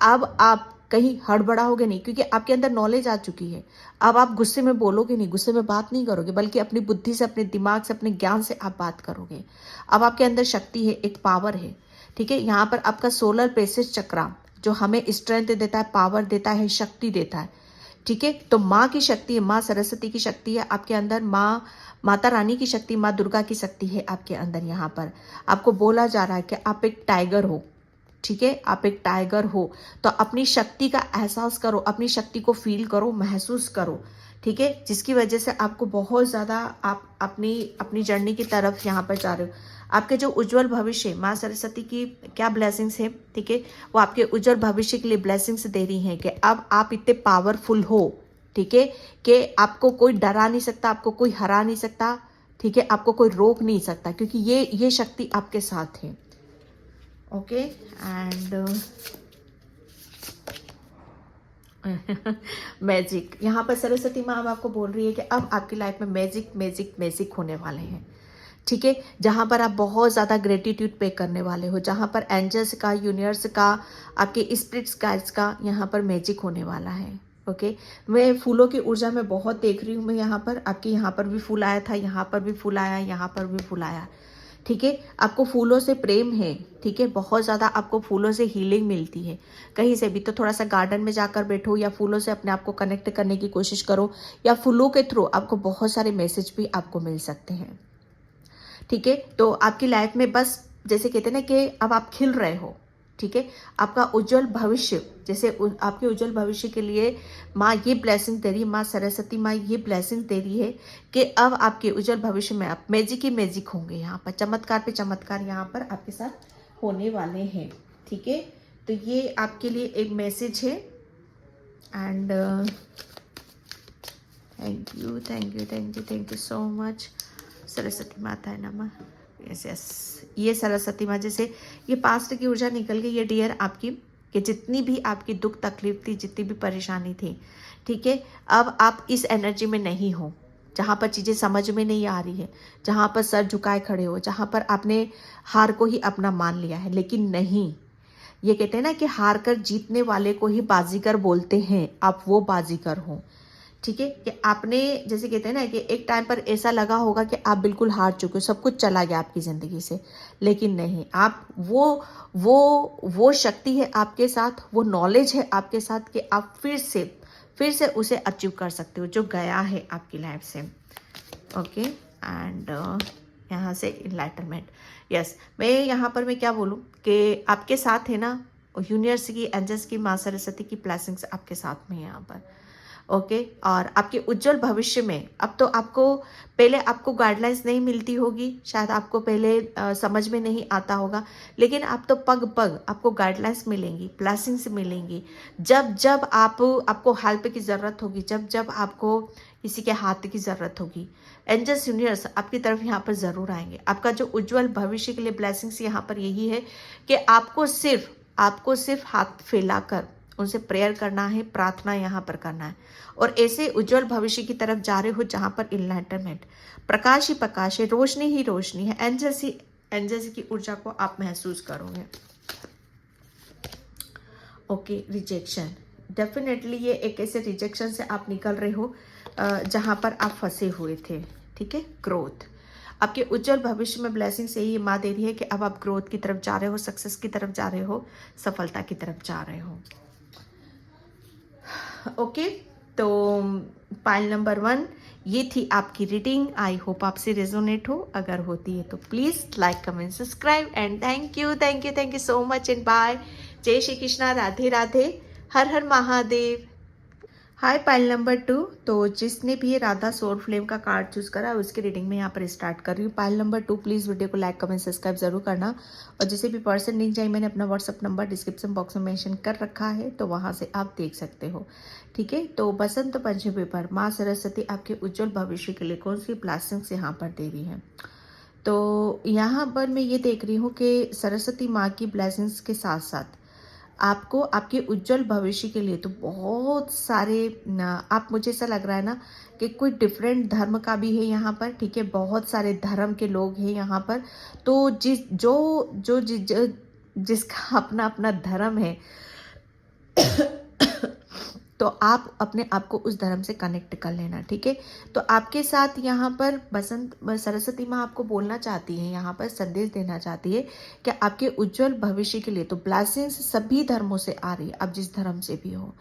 अब आप कहीं हड़बड़ाओगे नहीं, क्योंकि आपके अंदर नॉलेज आ चुकी है। अब आप गुस्से में बोलोगे नहीं, गुस्से में बात नहीं करोगे, बल्कि अपनी बुद्धि से, अपने दिमाग से, अपने ज्ञान से आप बात करोगे। अब आपके अंदर शक्ति है, एक पावर है, ठीक है, यहाँ पर आपका सोलर प्लेक्सस चक्रा जो हमें स्ट्रेंथ देता है, पावर देता है, शक्ति देता है, ठीक है, तो माँ की शक्ति है, माँ सरस्वती की शक्ति है आपके अंदर, माता रानी की शक्ति, माँ दुर्गा की शक्ति है आपके अंदर। यहाँ पर आपको बोला जा रहा है कि आप एक टाइगर हो, ठीक है, आप एक टाइगर हो, तो अपनी शक्ति का एहसास करो, अपनी शक्ति को फील करो, महसूस करो, ठीक है, जिसकी वजह से आपको बहुत ज़्यादा आप अपनी जर्नी की तरफ यहाँ पर जा रहे हो। आपके जो उज्जवल भविष्य, माँ सरस्वती की क्या ब्लेसिंग्स है, ठीक है, वो आपके उज्जवल भविष्य के लिए ब्लेसिंग्स दे रही हैं कि अब आप इतने पावरफुल हो, ठीक है, कि आपको कोई डरा नहीं सकता, आपको कोई हरा नहीं सकता, ठीक है, आपको कोई रोक नहीं सकता, क्योंकि ये शक्ति आपके साथ है। ओके, एंड मैजिक, यहाँ पर सरस्वती माँ अब आपको बोल रही है कि अब आपकी लाइफ में मैजिक मैजिक मैजिक होने वाले हैं, ठीक है, जहाँ पर आप बहुत ज़्यादा ग्रेटिट्यूड पे करने वाले हो, जहाँ पर एंजल्स का, यूनिवर्स का, आपके स्पिरिट्स गाइड्स का यहाँ पर मैजिक होने वाला है। ओके, मैं फूलों की ऊर्जा में बहुत देख रही हूँ, मैं यहाँ पर आपके यहाँ पर भी फूल आया था, यहाँ पर भी फूल आया, यहाँ पर भी फूल आया, ठीक है, आपको फूलों से प्रेम है, ठीक है, बहुत ज़्यादा आपको फूलों से हीलिंग मिलती है, कहीं से भी, तो थोड़ा सा गार्डन में जाकर बैठो या फूलों से अपने आप को कनेक्ट करने की कोशिश करो, या फूलों के थ्रू आपको बहुत सारे मैसेज भी आपको मिल सकते हैं, ठीक है, तो आपकी लाइफ में बस जैसे कहते हैं ना कि अब आप खिल रहे हो, ठीक है, आपका उज्जवल भविष्य, जैसे आपके उज्जवल भविष्य के लिए माँ ये ब्लेसिंग दे रही है, माँ सरस्वती माँ ये ब्लेसिंग दे रही है कि अब आपके उज्जवल भविष्य में आप मैजिक ही मैजिक होंगे, यहाँ पर चमत्कार पे चमत्कार यहाँ पर आपके साथ होने वाले हैं, ठीक है, तो ये आपके लिए एक मैसेज है। And thank you so much Saraswati माता है नमः। यस यस, ये सरस्वती माँ, जैसे ये पास्ट की ऊर्जा निकल गई है डियर आपकी, कि जितनी भी आपकी दुख तकलीफ थी, जितनी भी परेशानी थी, ठीक है, अब आप इस एनर्जी में नहीं हो, जहाँ पर चीज़ें समझ में नहीं आ रही है, जहाँ पर सर झुकाए खड़े हो, जहाँ पर आपने हार को ही अपना मान लिया है, लेकिन नहीं, ये कहते हैं ना कि हार कर जीतने वाले को ही बाजीगर बोलते हैं, आप वो बाजीगर हो, ठीक है, कि आपने जैसे कहते हैं ना कि एक टाइम पर ऐसा लगा होगा कि आप बिल्कुल हार चुके हो, सब कुछ चला गया आपकी ज़िंदगी से, लेकिन नहीं, आप वो शक्ति है आपके साथ, वो नॉलेज है आपके साथ कि आप फिर से उसे अचीव कर सकते हो जो गया है आपकी लाइफ से। ओके एंड यहाँ से इनलाइटनमेंट। यस, मैं क्या बोलूँ कि आपके साथ है ना यूनिवर्स की, एंजल्स की, माँ सरस्वती की ब्लेसिंग्स आपके साथ में है यहाँ पर। ओके और आपके उज्जवल भविष्य में अब तो आपको पहले आपको गाइडलाइंस नहीं मिलती होगी, शायद आपको पहले समझ में नहीं आता होगा, लेकिन अब तो पग पग आपको गाइडलाइंस मिलेंगी, ब्लेसिंग्स मिलेंगी। जब जब आपको हेल्प की ज़रूरत होगी, जब जब आपको किसी के हाथ की ज़रूरत होगी, एंजल्स यूनिवर्स आपकी तरफ यहाँ पर ज़रूर आएंगे। आपका जो उज्जवल भविष्य के लिए ब्लेसिंग्स यहाँ पर यही है कि आपको सिर्फ हाथ फैलाकर उनसे प्रेयर करना है, प्रार्थना यहाँ पर करना है और ऐसे उज्जवल भविष्य की तरफ जा रहे हो जहाँ पर इनलाइटनमेंट, प्रकाश ही प्रकाश है, रोशनी ही रोशनी है, एंजल्स की ऊर्जा को आप महसूस करोगे। ओके, रिजेक्शन, डेफिनेटली ये एक ऐसे रिजेक्शन से आप निकल रहे हो जहाँ पर आप फंसे हुए थे। ठीक है, ग्रोथ, आपके उज्जवल भविष्य में ब्लेसिंग से ही माँ दे रही है कि अब आप ग्रोथ की तरफ जा रहे हो, सक्सेस की तरफ जा रहे हो, सफलता की तरफ जा रहे हो। ओके तो पाइल नंबर 1 ये थी आपकी रीडिंग। आई होप आपसे रेजोनेट हो, अगर होती है तो please like comment subscribe and thank you so much and bye. जय श्री कृष्णा, राधे राधे, हर हर महादेव। हाय पाइल नंबर 2, तो जिसने भी ये राधा सोल फ्लेम का कार्ड चूज करा उसकी रीडिंग में यहाँ पर स्टार्ट कर रही हूँ। पाइल नंबर 2 प्लीज़ वीडियो को लाइक कमेंट सब्सक्राइब जरूर करना और जिसे भी पर्सन लिंक चाहिए मैंने अपना व्हाट्सअप नंबर डिस्क्रिप्शन बॉक्स में मेंशन कर रखा है, तो वहाँ से आप देख सकते हो। ठीक है, तो बसंत पंचमी पर माँ सरस्वती आपके उज्जवल भविष्य के लिए कौन सी ब्लेसिंग्स यहाँ पर दे रही है। तो यहाँ पर मैं ये देख रही हूँ कि सरस्वती माँ की ब्लेसिंग्स के साथ साथ आपको आपके उज्जवल भविष्य के लिए तो बहुत सारे आप, मुझे ऐसा लग रहा है ना कि कोई डिफरेंट धर्म का भी है यहाँ पर। ठीक है, बहुत सारे धर्म के लोग हैं यहाँ पर, तो जिसका अपना अपना धर्म है तो आप अपने आप को उस धर्म से कनेक्ट कर लेना। ठीक है, तो आपके साथ यहाँ पर सरस्वती माँ आपको बोलना चाहती है, यहाँ पर संदेश देना चाहती है कि आपके उज्जवल भविष्य के लिए तो ब्लेसिंग्स सभी धर्मों से आ रही है, आप जिस धर्म से भी हो।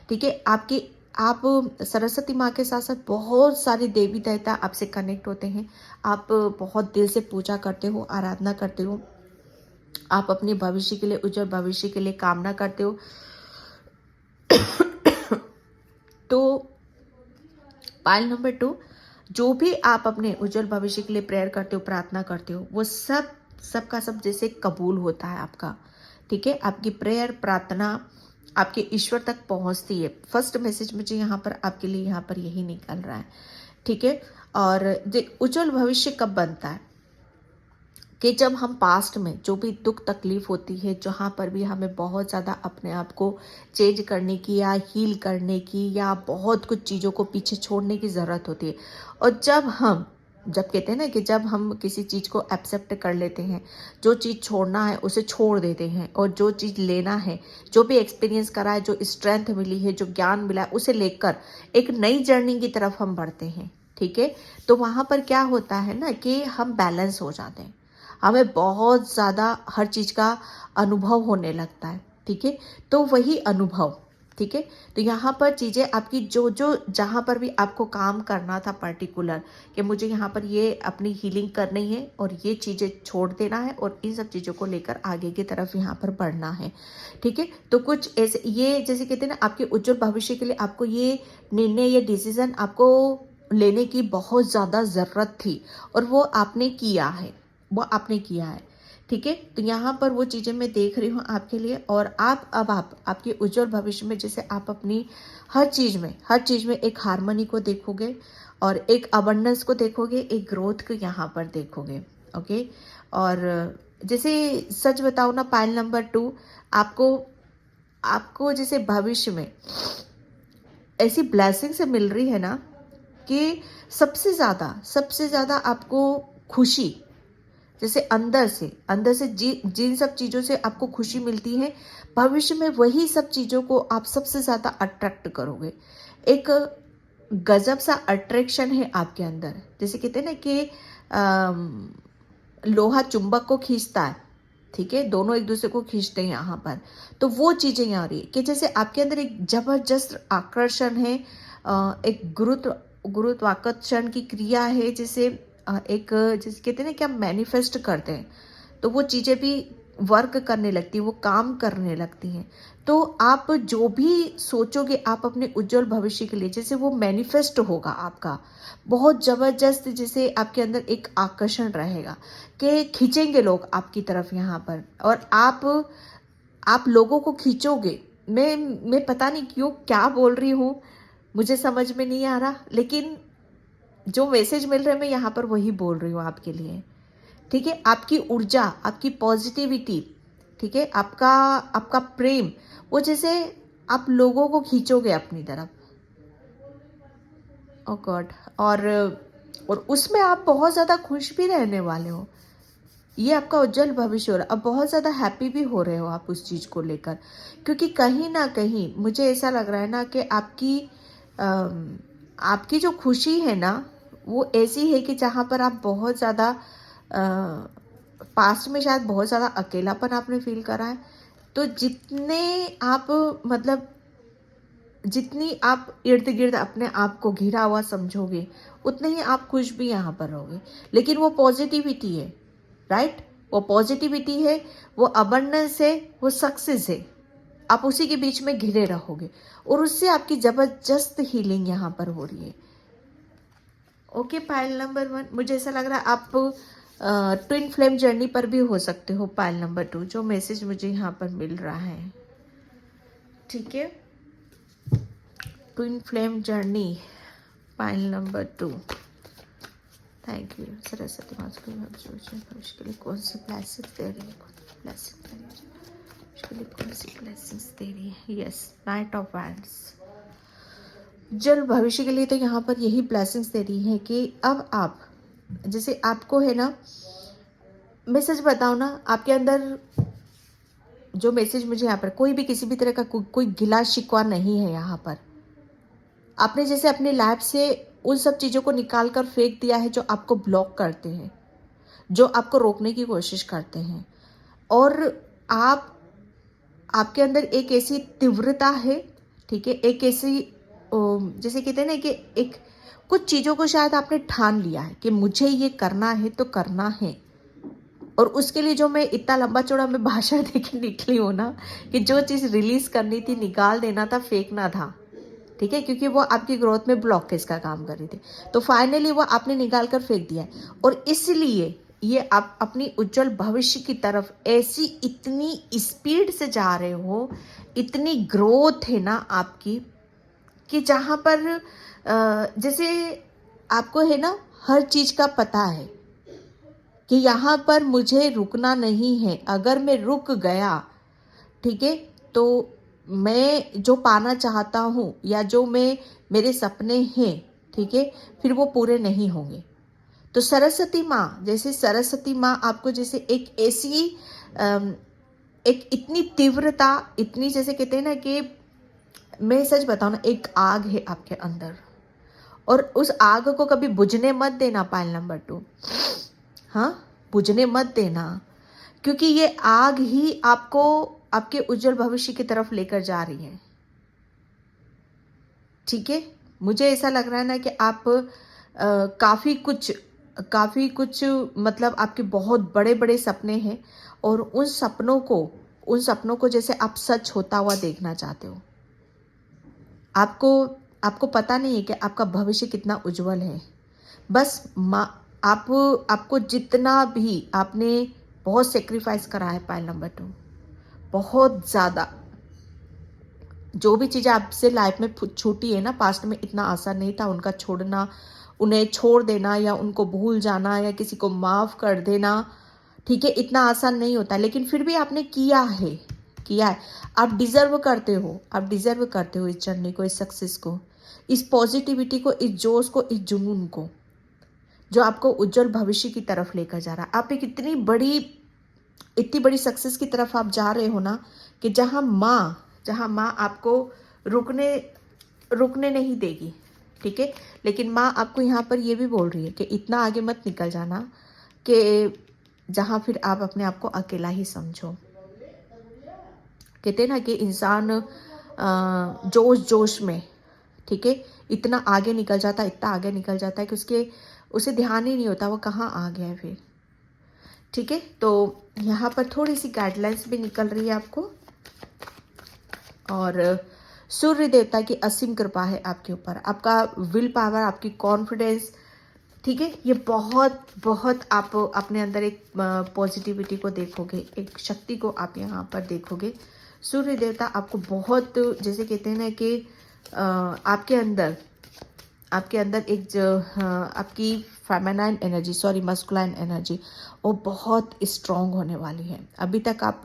ठीक है, आप सरस्वती माँ के साथ साथ बहुत सारे देवी देवता आपसे कनेक्ट होते हैं, आप बहुत दिल से पूजा करते हो, आराधना करते हो, आप अपने भविष्य के लिए, उज्जवल भविष्य के लिए कामना करते हो। तो पाइल नंबर 2, जो भी आप अपने उज्जवल भविष्य के लिए प्रेयर करते हो, प्रार्थना करते हो, वो सबका सब जैसे कबूल होता है आपका। ठीक है, आपकी प्रेयर प्रार्थना आपके ईश्वर तक पहुंचती है। फर्स्ट मैसेज मुझे यहाँ पर आपके लिए यहाँ पर यही निकल रहा है। ठीक है, और उज्जवल भविष्य कब बनता है कि जब हम पास्ट में जो भी दुख तकलीफ होती है, जहाँ पर भी हमें बहुत ज़्यादा अपने आप को चेंज करने की या हील करने की या बहुत कुछ चीज़ों को पीछे छोड़ने की ज़रूरत होती है, और जब कहते हैं ना कि जब हम किसी चीज़ को एक्सेप्ट कर लेते हैं, जो चीज़ छोड़ना है उसे छोड़ देते हैं और जो चीज़ लेना है, जो भी एक्सपीरियंस करा है, जो स्ट्रेंथ मिली है, जो ज्ञान मिला है, उसे लेकर एक नई जर्नी की तरफ हम बढ़ते हैं। ठीक है, तो वहाँ पर क्या होता है ना कि हम बैलेंस हो जाते हैं, हमें बहुत ज़्यादा हर चीज़ का अनुभव होने लगता है। ठीक है, तो वही अनुभव, ठीक है, तो यहाँ पर चीज़ें आपकी जो जहाँ पर भी आपको काम करना था पर्टिकुलर कि मुझे यहाँ पर ये अपनी हीलिंग करनी है और ये चीज़ें छोड़ देना है और इन सब चीज़ों को लेकर आगे की तरफ यहाँ पर बढ़ना है। ठीक है, तो कुछ ऐसे ये जैसे कहते हैं ना, आपके उज्जवल भविष्य के लिए आपको ये निर्णय, ये डिसीजन आपको लेने की बहुत ज़्यादा ज़रूरत थी और वो आपने किया है। ठीक है, तो यहाँ पर वो चीज़ें मैं देख रही हूँ आपके लिए, और आप आपके उज्जवल भविष्य में जैसे आप अपनी हर चीज़ में एक हार्मनी को देखोगे और एक अबंडेंस को देखोगे, एक ग्रोथ को यहाँ पर देखोगे। ओके, और जैसे सच बताओ ना, पाइल नंबर 2 आपको जैसे भविष्य में ऐसी ब्लेसिंग से मिल रही है ना कि सबसे ज़्यादा आपको खुशी जैसे अंदर से जिन सब चीज़ों से आपको खुशी मिलती है, भविष्य में वही सब चीज़ों को आप सबसे ज़्यादा अट्रैक्ट करोगे। एक गजब सा अट्रैक्शन है आपके अंदर, जैसे कहते हैं ना कि लोहा चुंबक को खींचता है। ठीक है, दोनों एक दूसरे को खींचते हैं यहाँ पर। तो वो चीज़ें यहाँ आ रही है कि जैसे आपके अंदर एक जबरदस्त आकर्षण है, एक गुरुत्वाकर्षण की क्रिया है, जैसे एक जैसे कहते हैं ना कि आप मैनिफेस्ट करते हैं तो वो चीज़ें भी वर्क करने लगती हैं, वो काम करने लगती हैं। तो आप जो भी सोचोगे आप अपने उज्जवल भविष्य के लिए, जैसे वो मैनिफेस्ट होगा आपका बहुत ज़बरदस्त, जैसे आपके अंदर एक आकर्षण रहेगा कि खींचेंगे लोग आपकी तरफ यहाँ पर, और आप लोगों को खींचोगे। मैं पता नहीं क्यों क्या बोल रही हूँ, मुझे समझ में नहीं आ रहा, लेकिन जो मैसेज मिल रहा है मैं यहाँ पर वही बोल रही हूँ आपके लिए, ठीक है। आपकी ऊर्जा, आपकी पॉजिटिविटी, ठीक है, आपका आपका प्रेम, वो जैसे आप लोगों को खींचोगे अपनी तरफ। ओ गॉड, और उसमें आप बहुत ज़्यादा खुश भी रहने वाले हो। ये आपका उज्जवल भविष्य हो रहा है। अब बहुत ज़्यादा हैप्पी भी हो रहे हो आप उस चीज़ को लेकर, क्योंकि कहीं ना कहीं मुझे ऐसा लग रहा है ना कि आपकी जो खुशी है ना वो ऐसी है कि जहाँ पर आप बहुत ज़्यादा पास्ट में शायद बहुत ज़्यादा अकेलापन आपने फील करा है। तो जितने आप मतलब जितनी आप इर्द गिर्द अपने आप को घिरा हुआ समझोगे उतने ही आप खुश भी यहाँ पर रहोगे। लेकिन वो पॉजिटिविटी है, राइट, वो पॉजिटिविटी है, वो अबंडेंस है, वो सक्सेस है। आप उसी के बीच में घिरे रहोगे और उससे आपकी जबरदस्त हीलिंग यहाँ पर हो रही है। ओके, पायल नंबर 1, मुझे ऐसा लग रहा है आप ट्विन फ्लेम जर्नी पर भी हो सकते हो। पायल नंबर 2, जो मैसेज मुझे यहाँ पर मिल रहा है, ठीक है, twin flame journey, Payal number 2। Thank you Saraswati माता के भविष्य के लिए कौन सी ब्लेसिंग्स दे रही है, उसके लिए कौन सी ब्लेसिंग्स दे रही है। यस, नाइट ऑफ वैंड्स, जल भविष्य के लिए तो यहाँ पर यही ब्लेसिंग्स दे रही है कि अब आप जैसे आपको है ना, मैं सच बताऊँ ना, आपके अंदर जो मैसेज मुझे यहाँ पर, कोई भी किसी भी तरह का कोई गिला शिकवा नहीं है यहाँ पर। आपने जैसे अपनी लाइफ से उन सब चीज़ों को निकाल कर फेंक दिया है जो आपको ब्लॉक करते हैं, जो आपको रोकने की कोशिश करते हैं, और आपके अंदर एक ऐसी तीव्रता है, ठीक है, एक ऐसी जैसे कहते हैं ना कि एक कुछ चीज़ों को शायद आपने ठान लिया है कि मुझे ये करना है तो करना है, और उसके लिए जो मैं इतना लंबा चौड़ा मैं भाषण देके निकली हूँ ना कि जो चीज़ रिलीज करनी थी, निकाल देना था, फेंकना था, ठीक है, क्योंकि वो आपकी ग्रोथ में ब्लॉकेज का काम कर रही थी। तो फाइनली वो आपने निकाल कर फेंक दिया है, और इसलिए ये आप अपनी उज्जवल भविष्य की तरफ ऐसी इतनी स्पीड से जा रहे हो, इतनी ग्रोथ है ना आपकी, कि जहाँ पर जैसे आपको है ना हर चीज़ का पता है कि यहाँ पर मुझे रुकना नहीं है। अगर मैं रुक गया, ठीक है, तो मैं जो पाना चाहता हूँ या जो मेरे सपने हैं, ठीक है, फिर वो पूरे नहीं होंगे। तो सरस्वती माँ, जैसे सरस्वती माँ आपको जैसे एक ऐसी एक इतनी तीव्रता, इतनी जैसे कहते हैं ना कि मैं सच बताऊँ ना, एक आग है आपके अंदर, और उस आग को कभी बुझने मत देना। पायल नंबर 2, हाँ, बुझने मत देना, क्योंकि ये आग ही आपको आपके उज्जवल भविष्य की तरफ लेकर जा रही है, ठीक है। मुझे ऐसा लग रहा है ना कि आप काफ़ी कुछ मतलब आपके बहुत बड़े बड़े सपने हैं, और उन सपनों को जैसे आप सच होता हुआ देखना चाहते हो। आपको पता नहीं है कि आपका भविष्य कितना उज्जवल है। बस आपको जितना भी आपने बहुत सेक्रीफाइस करा है पायल नंबर 2, बहुत ज़्यादा जो भी चीज़ें आपसे लाइफ में छूटी है ना, पास्ट में इतना आसान नहीं था उनका छोड़ना, उन्हें छोड़ देना या उनको भूल जाना या किसी को माफ़ कर देना, ठीक है, इतना आसान नहीं होता, लेकिन फिर भी आपने किया है। आप डिज़र्व करते हो इस जर्नी को, इस सक्सेस को, इस पॉजिटिविटी को, इस जोश को, इस जुनून को, जो आपको उज्जवल भविष्य की तरफ लेकर जा रहा है। आप एक इतनी बड़ी सक्सेस की तरफ आप जा रहे हो ना, कि जहाँ माँ आपको रुकने नहीं देगी, ठीक है। लेकिन माँ आपको यहाँ पर ये भी बोल रही है कि इतना आगे मत निकल जाना कि जहाँ फिर आप अपने आप को अकेला ही समझो। कहते हैं ना कि इंसान जोश जोश में, ठीक है, इतना आगे निकल जाता है, इतना आगे निकल जाता है कि उसे ध्यान ही नहीं होता वो कहाँ आ गया है फिर। ठीक है, तो यहाँ पर थोड़ी सी गाइडलाइंस भी निकल रही है आपको, और सूर्य देवता की असीम कृपा है आपके ऊपर, आपका विल पावर, आपकी कॉन्फिडेंस, ठीक है, ये बहुत बहुत आप अपने अंदर एक पॉजिटिविटी को देखोगे, एक शक्ति को आप यहाँ पर देखोगे। सूर्य देवता आपको बहुत, जैसे कहते हैं ना कि आपके अंदर एक आपकी feminine energy, sorry masculine energy, वो बहुत स्ट्रॉन्ग होने वाली है। अभी तक आप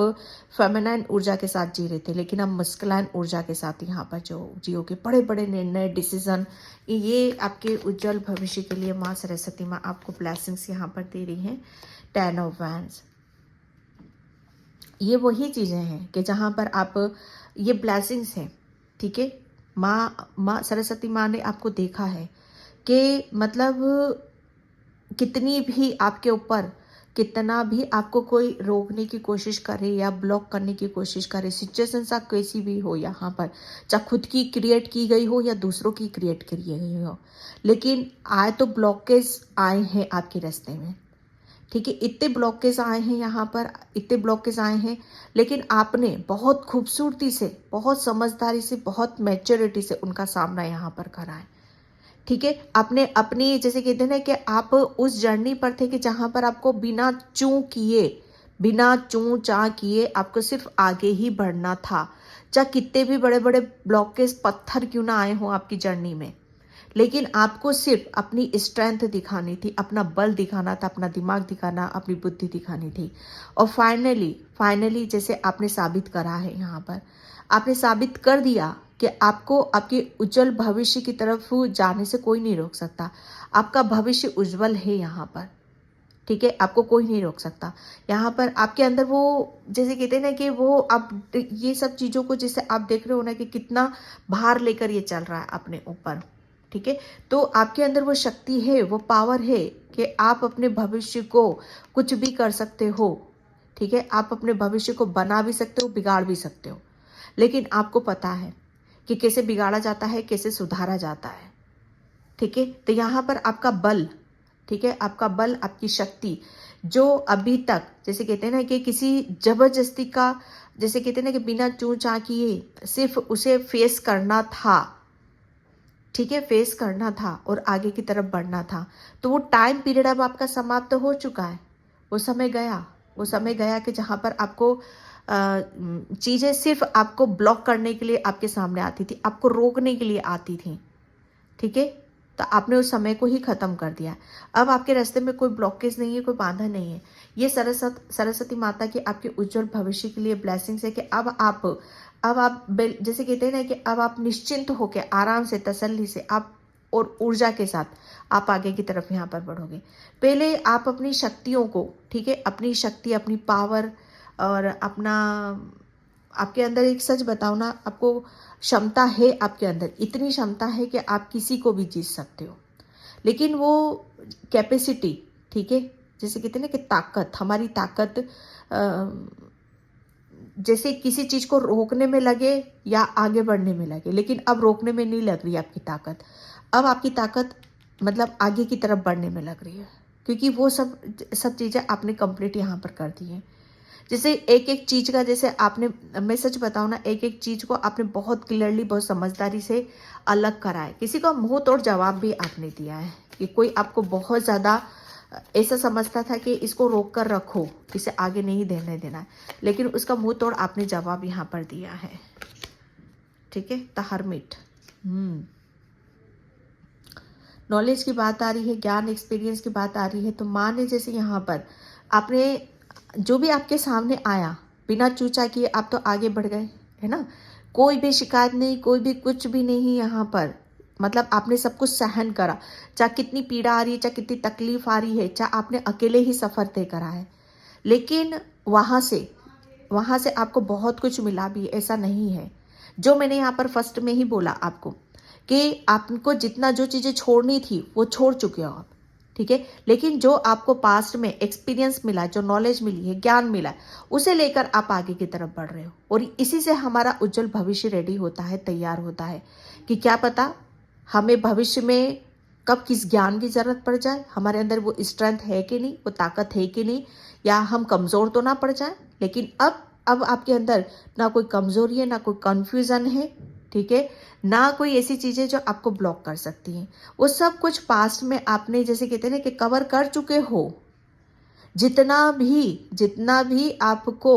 फेमिनाइन ऊर्जा के साथ जी रहे थे, लेकिन अब मस्कुलाइन ऊर्जा के साथ यहाँ पर जो जियोगे, बड़े बड़े निर्णय, डिसीजन, ये आपके उज्जवल भविष्य के लिए माँ सरस्वती माँ आपको ब्लेसिंग्स यहाँ पर दे रही हैं। 10 ऑफ वैंड्स, ये वही चीज़ें हैं कि जहाँ पर आप, ये ब्लेसिंग्स हैं, ठीक है। माँ सरस्वती माँ ने आपको देखा है कि मतलब कितनी भी आपके ऊपर, कितना भी आपको कोई रोकने की कोशिश करे या ब्लॉक करने की कोशिश करे, सिचुएशन सा कैसी भी हो यहाँ पर, चाहे खुद की क्रिएट की गई हो या दूसरों की क्रिएट की गई हो, लेकिन आए तो ब्लॉकेज आए हैं आपके रास्ते में, ठीक है। इतने ब्लॉकेज आए हैं यहाँ पर, इतने ब्लॉकेज आए हैं, लेकिन आपने बहुत खूबसूरती से, बहुत समझदारी से, बहुत मैच्योरिटी से उनका सामना यहाँ पर करा है, ठीक है। आपने अपनी, जैसे कहते हैं ना कि आप उस जर्नी पर थे कि जहाँ पर आपको बिना चूं किए, बिना चूं चा किए आपको सिर्फ आगे ही बढ़ना था, चाहे कितने भी बड़े बड़े ब्लॉकेज, पत्थर क्यों ना आए हों आपकी जर्नी में, लेकिन आपको सिर्फ अपनी स्ट्रेंथ दिखानी थी, अपना बल दिखाना था, अपना दिमाग दिखाना, अपनी बुद्धि दिखानी थी। और फाइनली जैसे आपने साबित करा है यहाँ पर, आपने साबित कर दिया कि आपको आपके उज्जवल भविष्य की तरफ जाने से कोई नहीं रोक सकता। आपका भविष्य उज्जवल है यहाँ पर, ठीक है, आपको कोई नहीं रोक सकता। यहाँ पर आपके अंदर वो, जैसे कहते हैं ना कि वो, आप ये सब चीज़ों को जैसे आप देख रहे हो ना कि कितना भार लेकर ये चल रहा है अपने ऊपर, ठीक है, तो आपके अंदर वो शक्ति है, वो पावर है कि आप अपने भविष्य को कुछ भी कर सकते हो, ठीक है। आप अपने भविष्य को बना भी सकते हो, बिगाड़ भी सकते हो, लेकिन आपको पता है कि कैसे बिगाड़ा जाता है, कैसे सुधारा जाता है, ठीक है। तो यहाँ पर आपका बल, ठीक है, आपका बल, आपकी शक्ति, जो अभी तक, जैसे कहते हैं ना कि किसी जबरदस्ती का, जैसे कहते हैं ना कि बिना चूं चा किए सिर्फ उसे फेस करना था, ठीक है, फेस करना था और आगे की तरफ बढ़ना था, तो वो टाइम पीरियड अब आपका समाप्त हो चुका है। वो समय गया कि जहाँ पर आपको चीज़ें सिर्फ आपको ब्लॉक करने के लिए आपके सामने आती थी, आपको रोकने के लिए आती थी, ठीक है, तो आपने उस समय को ही ख़त्म कर दिया। अब आपके रास्ते में कोई ब्लॉकेज नहीं है, कोई बाधा नहीं है। ये सरस्वती माता की आपके उज्जवल भविष्य के लिए ब्लेसिंग्स है कि अब आप जैसे कहते हैं ना कि अब आप निश्चिंत होकर, आराम से, तसल्ली से आप और ऊर्जा के साथ आप आगे की तरफ यहाँ पर बढ़ोगे। पहले आप अपनी शक्तियों को, ठीक है, अपनी शक्ति, अपनी पावर और अपना, आपके अंदर एक सच बताओ ना, आपको क्षमता है, आपके अंदर इतनी क्षमता है कि आप किसी को भी जीत सकते हो, लेकिन वो कैपेसिटी, ठीक है, जैसे कहते हैं ना कि ताकत, हमारी ताकत जैसे किसी चीज़ को रोकने में लगे या आगे बढ़ने में लगे, लेकिन अब रोकने में नहीं लग रही आपकी ताकत, अब आपकी ताकत मतलब आगे की तरफ बढ़ने में लग रही है, क्योंकि वो सब चीज़ें आपने कंप्लीट यहाँ पर कर दी हैं। जैसे एक एक चीज़ का, जैसे आपने, मैं सच बताऊँ ना, एक एक चीज़ को आपने बहुत क्लियरली, बहुत समझदारी से अलग करा है। किसी का मुंह तोड़ जवाब भी आपने दिया है कि कोई आपको बहुत ज़्यादा ऐसा समझता था कि इसको रोक कर रखो, इसे आगे नहीं देने देना है, लेकिन उसका मुंह तोड़ आपने जवाब यहाँ पर दिया है, ठीक है। द हर्मिट, नॉलेज की बात आ रही है, ज्ञान, एक्सपीरियंस की बात आ रही है। तो माँ ने जैसे यहाँ पर आपने जो भी आपके सामने आया, बिना चूचा किए आप तो आगे बढ़ गए, है ना, कोई भी शिकायत नहीं, कोई भी कुछ भी नहीं यहाँ पर, मतलब आपने सब कुछ सहन करा, चाहे कितनी पीड़ा आ रही है, चाहे कितनी तकलीफ आ रही है, चाहे आपने अकेले ही सफ़र तय करा है, लेकिन वहाँ से आपको बहुत कुछ मिला भी, ऐसा नहीं है। जो मैंने यहाँ पर फर्स्ट में ही बोला आपको कि आपको जितना जो चीज़ें छोड़नी थी वो छोड़ चुके हो आप, ठीक है। लेकिन जो आपको पास्ट में एक्सपीरियंस मिला, जो नॉलेज मिली है, ज्ञान मिला है, उसे लेकर आप आगे की तरफ बढ़ रहे हो और इसी से हमारा उज्जवल भविष्य रेडी होता है, तैयार होता है कि क्या पता हमें भविष्य में कब किस ज्ञान की जरूरत पड़ जाए, हमारे अंदर वो स्ट्रेंथ है कि नहीं, वो ताकत है कि नहीं, या हम कमजोर तो ना पड़ जाए। लेकिन अब आपके अंदर ना कोई कमजोरी है, ना कोई कंफ्यूजन है, ठीक है, ना कोई ऐसी चीजें जो आपको ब्लॉक कर सकती हैं। वो सब कुछ पास्ट में आपने जैसे कहते हैं ना कि कवर कर चुके हो। जितना भी आपको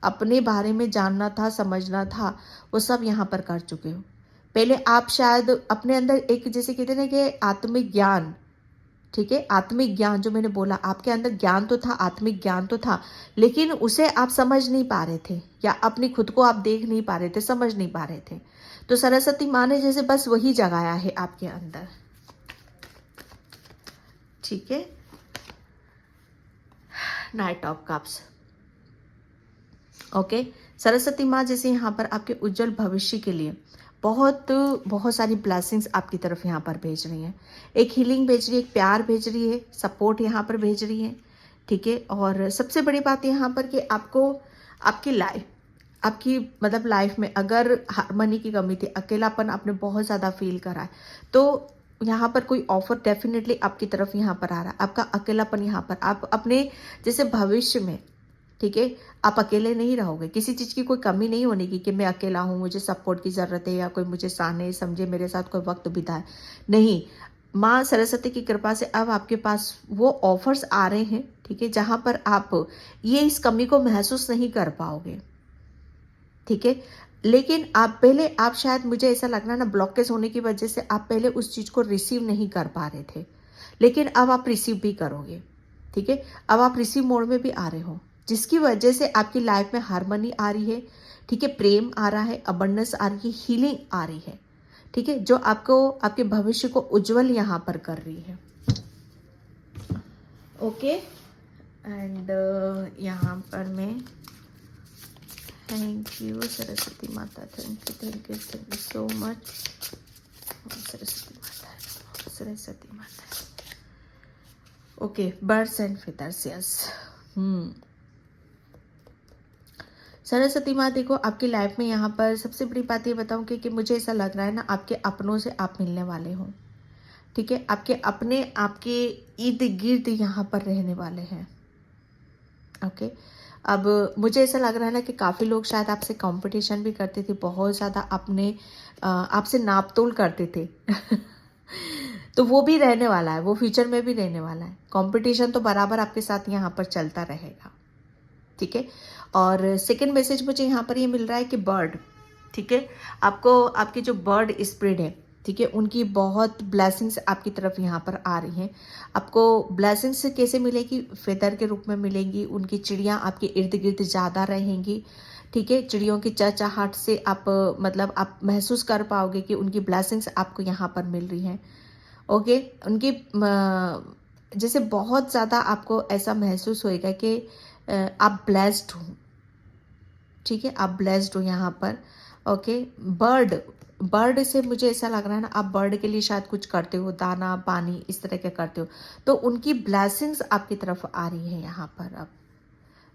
अपने बारे में जानना था, समझना था, वो सब यहाँ पर कर चुके हो। पहले आप शायद अपने अंदर एक जैसे कहते हैं ना कि आत्मिक ज्ञान, ठीक है, आत्मिक ज्ञान जो मैंने बोला, आपके अंदर ज्ञान तो था, आत्मिक ज्ञान तो था, लेकिन उसे आप समझ नहीं पा रहे थे, या अपनी खुद को आप देख नहीं पा रहे थे, समझ नहीं पा रहे थे। तो सरस्वती माँ ने जैसे बस वही जगाया है आपके अंदर, ठीक है। Night of cups, okay. Saraswati माँ जैसे यहाँ पर आपके उज्जवल भविष्य के लिए बहुत बहुत सारी ब्लेसिंग्स आपकी तरफ यहाँ पर भेज रही हैं। एक हीलिंग भेज रही है, एक प्यार भेज रही है, सपोर्ट यहाँ पर भेज रही है, ठीक है। और सबसे बड़ी बात यहाँ पर कि आपको आपकी मतलब लाइफ में अगर हार्मनी की कमी थी, अकेलापन आपने बहुत ज़्यादा फील करा है, तो यहाँ पर कोई ऑफर डेफिनेटली आपकी तरफ यहाँ पर आ रहा है। आपका अकेलापन यहाँ पर आप अपने जैसे भविष्य में, ठीक है, आप अकेले नहीं रहोगे, किसी चीज़ की कोई कमी नहीं होने की कि मैं अकेला हूँ, मुझे सपोर्ट की ज़रूरत है, या कोई मुझे साने समझे, मेरे साथ कोई वक्त बिताए, नहीं। माँ सरस्वती की कृपा से अब आपके पास वो ऑफर्स आ रहे हैं, ठीक है, जहाँ पर आप ये इस कमी को महसूस नहीं कर पाओगे, ठीक है। लेकिन आप शायद, मुझे ऐसा लग रहा है ना, ब्लॉकेज होने की वजह से आप पहले उस चीज़ को रिसीव नहीं कर पा रहे थे, लेकिन अब आप रिसीव भी करोगे, ठीक है। अब आप रिसीव मोड में भी आ रहे हो, जिसकी वजह से आपकी लाइफ में हार्मनी आ रही है, ठीक है, प्रेम आ रहा है, अबंडेंस आ रही है, हीलिंग आ रही है, ठीक है, जो आपको आपके भविष्य को उज्जवल यहाँ पर कर रही है, ओके। एंड यहाँ पर मैं थैंक यू सरस्वती माता, thank you so much Saraswati माता, सरस्वती माता। Okay, birds and feathers, yes. Saraswati माँ देखो आपकी लाइफ में यहाँ पर सबसे बड़ी बात ये बताऊँ कि मुझे ऐसा लग रहा है ना, आपके अपनों से आप मिलने वाले हो, ठीक है। आपके अपने आपके इर्द गिर्द यहाँ पर रहने वाले हैं, ओके। अब मुझे ऐसा लग रहा है ना कि काफ़ी लोग शायद आपसे कंपटीशन भी करते थे, बहुत ज़्यादा अपने आपसे नाप तोल करते थे तो वो भी रहने वाला है, वो फ्यूचर में भी रहने वाला है। कंपटीशन तो बराबर आपके साथ यहाँ पर चलता रहेगा, ठीक है। और सेकंड मैसेज मुझे यहाँ पर ये मिल रहा है कि बर्ड, ठीक है, आपको आपकी जो बर्ड स्प्रिट है, ठीक है, उनकी बहुत ब्लेसिंग्स आपकी तरफ यहाँ पर आ रही हैं। आपको ब्लेसिंग्स कैसे मिलेगी? फेदर के रूप में मिलेंगी, उनकी चिड़ियाँ आपके इर्द गिर्द ज़्यादा रहेंगी, ठीक है। चिड़ियों की चहचहाहट से आप मतलब आप महसूस कर पाओगे कि उनकी ब्लेसिंग्स आपको यहाँ पर मिल रही हैं, ओके। उनकी जैसे बहुत ज़्यादा आपको ऐसा महसूस होएगा कि आप ब्लेस्ड हो, ठीक है, आप ब्लेस्ड हो यहाँ पर, ओके। बर्ड से मुझे ऐसा लग रहा है ना, आप बर्ड के लिए शायद कुछ करते हो, दाना पानी इस तरह के करते हो, तो उनकी ब्लेसिंग्स आपकी तरफ आ रही है यहाँ पर अब,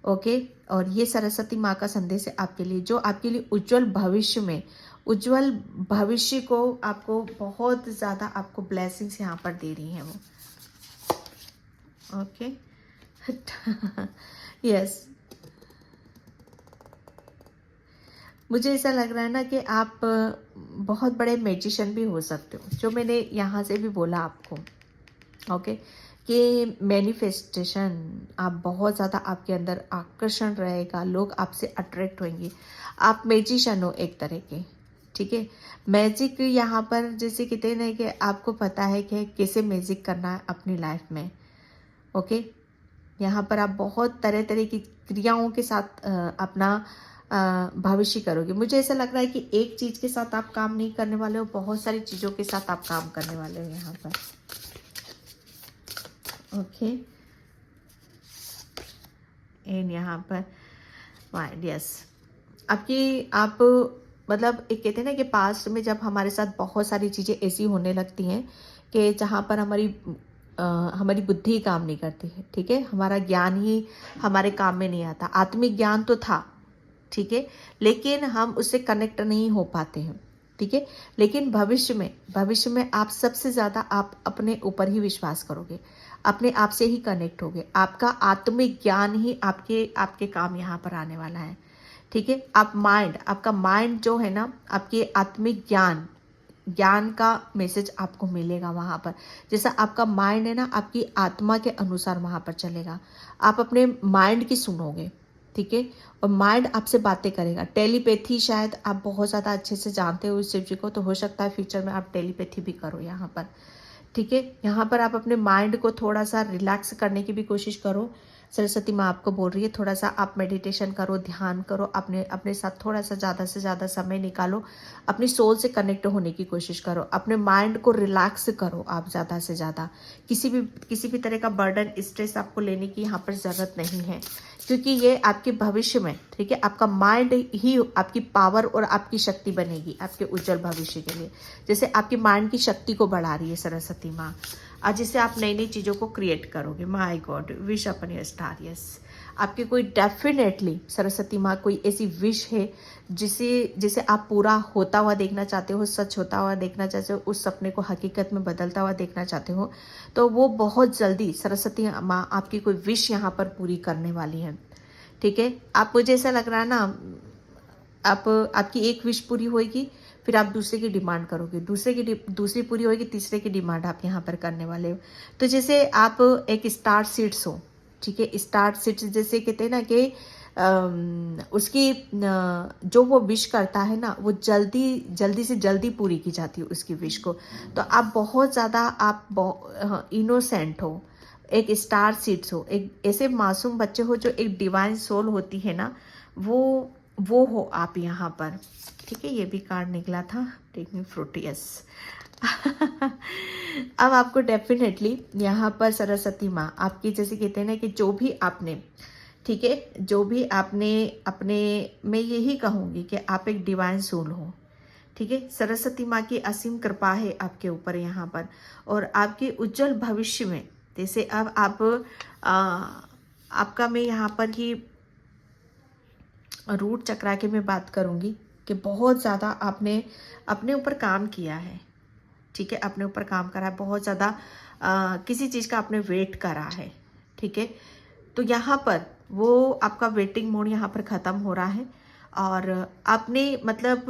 ओके। और ये सरस्वती माँ का संदेश है आपके लिए, जो आपके लिए उज्जवल भविष्य को आपको बहुत ज़्यादा आपको ब्लेसिंग्स यहाँ पर दे रही हैं वो, ओके यस। मुझे ऐसा लग रहा है ना कि आप बहुत बड़े मैजिशियन भी हो सकते हो, जो मैंने यहाँ से भी बोला आपको, ओके, कि मैनिफेस्टेशन आप बहुत ज़्यादा आपके अंदर आकर्षण रहेगा, लोग आपसे अट्रैक्ट होंगे, आप मैजिशियन हो एक तरह के, ठीक है। मैजिक यहाँ पर जैसे कहते हैं ना कि आपको पता है कि कैसे मैजिक करना है अपनी लाइफ में, ओके। यहाँ पर आप बहुत तरह तरह की क्रियाओं के साथ अपना भविष्य करोगे। मुझे ऐसा लग रहा है कि एक चीज़ के साथ आप काम नहीं करने वाले हो, बहुत सारी चीज़ों के साथ आप काम करने वाले हो यहाँ पर, ओके। एंड यहाँ पर माइंड, यस, आप मतलब एक कहते हैं ना कि पास्ट में जब हमारे साथ बहुत सारी चीज़ें ऐसी होने लगती हैं कि जहाँ पर हमारी हमारी बुद्धि ही काम नहीं करती है, ठीक है, हमारा ज्ञान ही हमारे काम में नहीं आता। आत्मिक ज्ञान तो था, ठीक है, लेकिन हम उससे कनेक्ट नहीं हो पाते हैं, ठीक है। लेकिन भविष्य में आप सबसे ज़्यादा आप अपने ऊपर ही विश्वास करोगे, अपने आप से ही कनेक्ट होगे। आपका आत्मिक ज्ञान ही आपके आपके काम यहाँ पर आने वाला है, ठीक है। आपका माइंड जो है ना, आपके आत्मिक ज्ञान का मैसेज आपको मिलेगा वहाँ पर। जैसा आपका माइंड है ना, आपकी आत्मा के अनुसार वहाँ पर चलेगा। आप अपने माइंड की सुनोगे, ठीक है, और माइंड आपसे बातें करेगा। टेलीपैथी शायद आप बहुत ज़्यादा अच्छे से जानते हो इस शिव जी को, तो हो सकता है फ्यूचर में आप टेलीपैथी भी करो यहाँ पर, ठीक है। यहाँ पर आप अपने माइंड को थोड़ा सा रिलैक्स करने की भी कोशिश करो। सरस्वती माँ आपको बोल रही है थोड़ा सा आप मेडिटेशन करो, ध्यान करो, अपने अपने साथ थोड़ा सा ज़्यादा से ज़्यादा समय निकालो, अपनी सोल से कनेक्ट होने की कोशिश करो, अपने माइंड को रिलैक्स करो आप ज़्यादा से ज़्यादा। किसी भी तरह का बर्डन, स्ट्रेस आपको लेने की यहाँ पर ज़रूरत नहीं है, क्योंकि ये आपके भविष्य में, ठीक है, आपका माइंड ही आपकी पावर और आपकी शक्ति बनेगी आपके उज्जवल भविष्य के लिए। जैसे आपकी माइंड की शक्ति को बढ़ा रही है सरस्वती माँ, और जिससे आप नई नई चीज़ों को क्रिएट करोगे। My God, wish upon your star, yes. आपकी कोई डेफिनेटली सरस्वती माँ कोई ऐसी विश है जिसे आप पूरा होता हुआ देखना चाहते हो, सच होता हुआ देखना चाहते हो, उस सपने को हकीकत में बदलता हुआ देखना चाहते हो, तो वो बहुत जल्दी सरस्वती माँ आपकी कोई विश यहाँ पर पूरी करने वाली है, ठीक है। आप, मुझे ऐसा लग रहा है ना, आपकी एक विश पूरी होगी, फिर आप दूसरे की डिमांड करोगे, दूसरी पूरी होगी, तीसरे की डिमांड आप यहाँ पर करने वाले हो। तो जैसे आप एक स्टार सीड्स हो, ठीक है, स्टार सीड्स जैसे कहते हैं ना कि उसकी जो वो विश करता है ना, वो जल्दी से जल्दी पूरी की जाती है उसकी विश को। तो आप बहुत ज़्यादा आप इनोसेंट हो, एक स्टार सीड्स हो, एक ऐसे मासूम बच्चे हो जो एक डिवाइन सोल होती है ना, वो हो आप यहाँ पर, ठीक है। ये भी कार्ड निकला था, टेकिंग फ्रूट, यस। अब आपको डेफिनेटली यहाँ पर सरस्वती माँ आपकी, जैसे कहते हैं ना कि जो भी आपने, ठीक है, जो भी आपने अपने, मैं यही कहूँगी कि आप एक डिवाइन सोल हो, ठीक है। सरस्वती माँ की असीम कृपा है आपके ऊपर यहाँ पर, और आपके उज्जवल भविष्य में, जैसे अब आपका, मैं यहाँ पर ही रूट चक्रा की मैं बात करूँगी कि बहुत ज़्यादा आपने अपने ऊपर काम किया है, ठीक है, अपने ऊपर काम करा है बहुत ज़्यादा, किसी चीज़ का आपने वेट करा है, ठीक है। तो यहाँ पर वो आपका वेटिंग मोड यहाँ पर ख़त्म हो रहा है, और आपने मतलब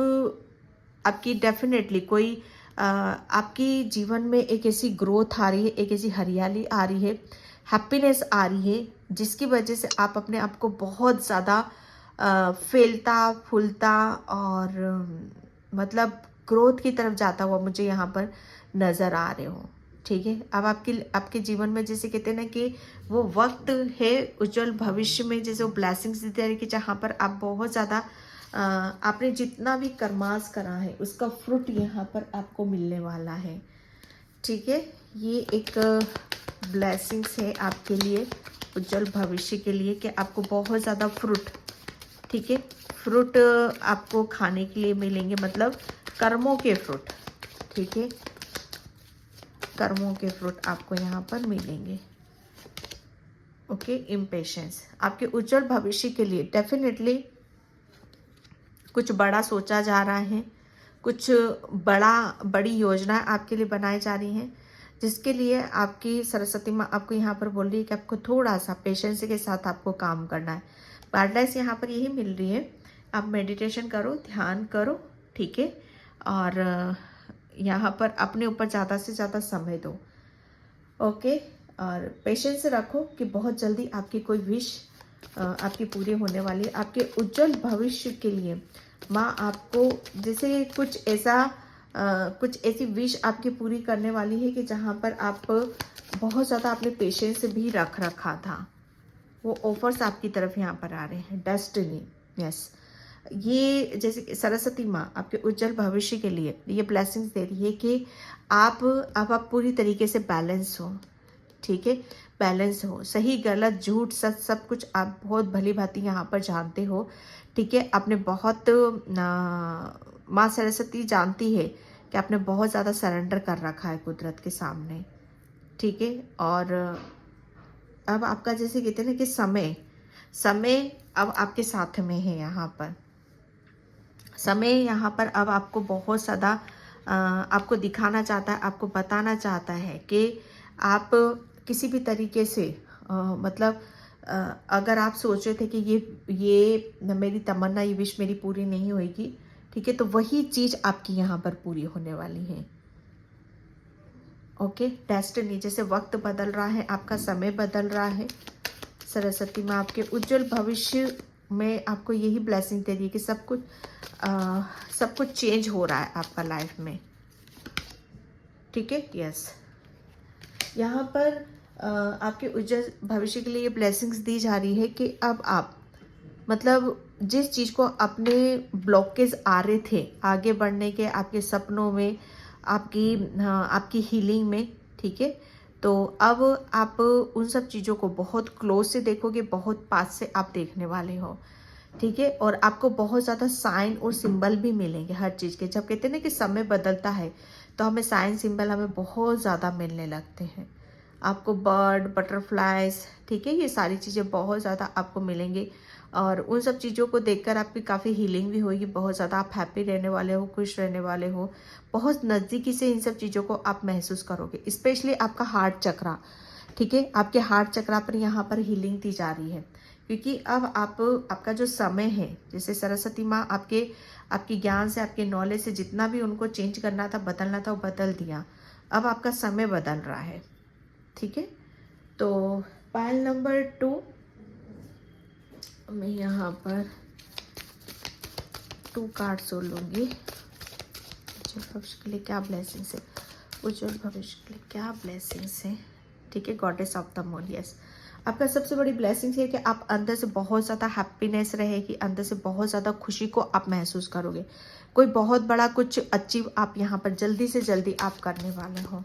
आपकी डेफिनेटली कोई आपकी जीवन में एक ऐसी ग्रोथ आ रही है, एक ऐसी हरियाली आ रही है, हैप्पीनेस आ रही है, जिसकी वजह से आप अपने आप को बहुत ज़्यादा फैलता फूलता और मतलब ग्रोथ की तरफ जाता हुआ मुझे यहाँ पर नज़र आ रहे हो, ठीक है। अब आपके जीवन में जैसे कहते हैं ना कि वो वक्त है उज्जवल भविष्य में, जैसे वो ब्लेसिंग्स देते हैं कि जहाँ पर आप बहुत ज़्यादा आपने जितना भी कर्मास करा है उसका फ्रूट यहाँ पर आपको मिलने वाला है, ठीक है। ये एक ब्लेसिंग्स है आपके लिए उज्जवल भविष्य के लिए कि आपको बहुत ज़्यादा फ्रूट, ठीक है, फ्रूट आपको खाने के लिए मिलेंगे, मतलब कर्मों के फ्रूट, ठीक है, कर्मों के फ्रूट आपको यहाँ पर मिलेंगे, ओके। इम्पेशेंस आपके उज्जवल भविष्य के लिए डेफिनेटली कुछ बड़ा सोचा जा रहा है, कुछ बड़ी योजना आपके लिए बनाई जा रही हैं, जिसके लिए आपकी सरस्वती माँ आपको यहाँ पर बोल रही है कि आपको थोड़ा सा पेशेंस के साथ आपको काम करना है। गाइडलाइंस यहाँ पर यही मिल रही है, आप मेडिटेशन करो, ध्यान करो, ठीक है, और यहाँ पर अपने ऊपर ज़्यादा से ज़्यादा समय दो, ओके, और पेशेंस रखो कि बहुत जल्दी आपकी कोई विश आपकी पूरी होने वाली है। आपके उज्जवल भविष्य के लिए माँ आपको जैसे कुछ ऐसी विश आपकी पूरी करने वाली है कि जहाँ पर आप बहुत ज़्यादा आपने पेशेंस भी रखा था, वो ऑफर्स आपकी तरफ यहाँ पर आ रहे हैं, डेस्टिनी, यस। ये जैसे सरस्वती माँ आपके उज्जवल भविष्य के लिए ये ब्लेसिंग्स दे रही है कि आप पूरी तरीके से बैलेंस हो, ठीक है, बैलेंस हो, सही गलत झूठ सच सब कुछ आप बहुत भली भांति यहाँ पर जानते हो, ठीक है। आपने बहुत माँ सरस्वती जानती है कि आपने बहुत ज़्यादा सरेंडर कर रखा है कुदरत के सामने, ठीक है। और अब आपका जैसे कहते हैं ना कि समय अब आपके साथ में है। यहाँ पर समय यहाँ पर अब आपको बहुत ज़्यादा आपको दिखाना चाहता है, आपको बताना चाहता है कि आप किसी भी तरीके से मतलब अगर आप सोच रहे थे कि ये मेरी तमन्ना, ये विश मेरी पूरी नहीं होगी, ठीक है, तो वही चीज़ आपकी यहाँ पर पूरी होने वाली है। ओके, डेस्टिनी, जैसे वक्त बदल रहा है, आपका समय बदल रहा है, सरस्वती माँ आपके उज्जवल भविष्य में आपको यही ब्लेसिंग दे रही है कि सब कुछ चेंज हो रहा है आपका लाइफ में, ठीक है। यस, यहाँ पर आपके उज्जवल भविष्य के लिए ये ब्लेसिंग्स दी जा रही है कि अब आप मतलब जिस चीज़ को अपने ब्लॉकेज आ रहे थे आगे बढ़ने के, आपके सपनों में, आपकी हीलिंग में, ठीक है, तो अब आप उन सब चीज़ों को बहुत क्लोज से देखोगे, बहुत पास से आप देखने वाले हो, ठीक है। और आपको बहुत ज़्यादा साइन और सिंबल भी मिलेंगे हर चीज़ के। जब कहते हैं ना कि समय बदलता है तो हमें साइन सिंबल हमें बहुत ज़्यादा मिलने लगते हैं। आपको बर्ड, बटरफ्लाइज, ठीक है, ये सारी चीज़ें बहुत ज़्यादा आपको मिलेंगी और उन सब चीज़ों को देखकर आपकी काफ़ी हीलिंग भी होगी। बहुत ज़्यादा आप हैप्पी रहने वाले हो, खुश रहने वाले हो, बहुत नज़दीकी से इन सब चीज़ों को आप महसूस करोगे। स्पेशली आपका हार्ट चक्रा, ठीक है, आपके हार्ट चक्रा पर यहाँ पर हीलिंग दी जा रही है, क्योंकि अब आपका जो समय है, जैसे सरस्वती माँ आपके ज्ञान से, आपके नॉलेज से जितना भी उनको चेंज करना था, बदलना था, वो बदल दिया। अब आपका समय बदल रहा है, ठीक है। तो पायल नंबर 2, मैं यहाँ पर 2 कार्ड सोल लूँगी। उज्जवल भविष्य के लिए क्या ब्लेसिंग्स है, उज्जवल भविष्य के लिए क्या ब्लेसिंग्स है, ठीक है। Goddess of the moon, yes, आपका सबसे बड़ी ब्लेसिंग्स है कि आप अंदर से बहुत ज़्यादा हैप्पीनेस रहेगी, अंदर से बहुत ज़्यादा खुशी को आप महसूस करोगे। कोई बहुत बड़ा कुछ अचीव आप यहाँ पर जल्दी से जल्दी आप करने वाले हो,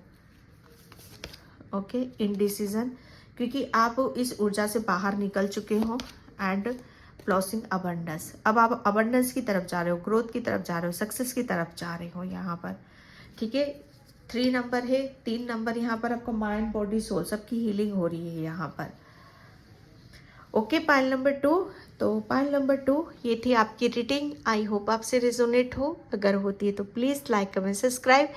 ओके। इनडिसीजन, क्योंकि आप इस ऊर्जा से बाहर निकल चुके हो एंड ब्लॉसिंग अबंडेंस। अब आप अबंडेंस की तरफ जा रहे हो, ग्रोथ की तरफ जा रहे हो, सक्सेस की तरफ जा रहे हो यहाँ पर, ठीक है। 3 नंबर है, 3 नंबर यहाँ पर आपका माइंड, बॉडी, सोल सबकी हीलिंग हो रही है यहाँ पर, ओके। पाइल नंबर 2, तो पाइल नंबर 2 ये थी आपकी रीडिंग। आई होप आपसे रेजोनेट हो, अगर होती है तो please like, comment, subscribe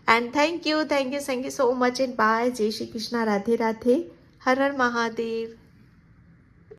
and thank you so much and bye. जय श्री कृष्णा, राधे राधे, हर हर महादेव।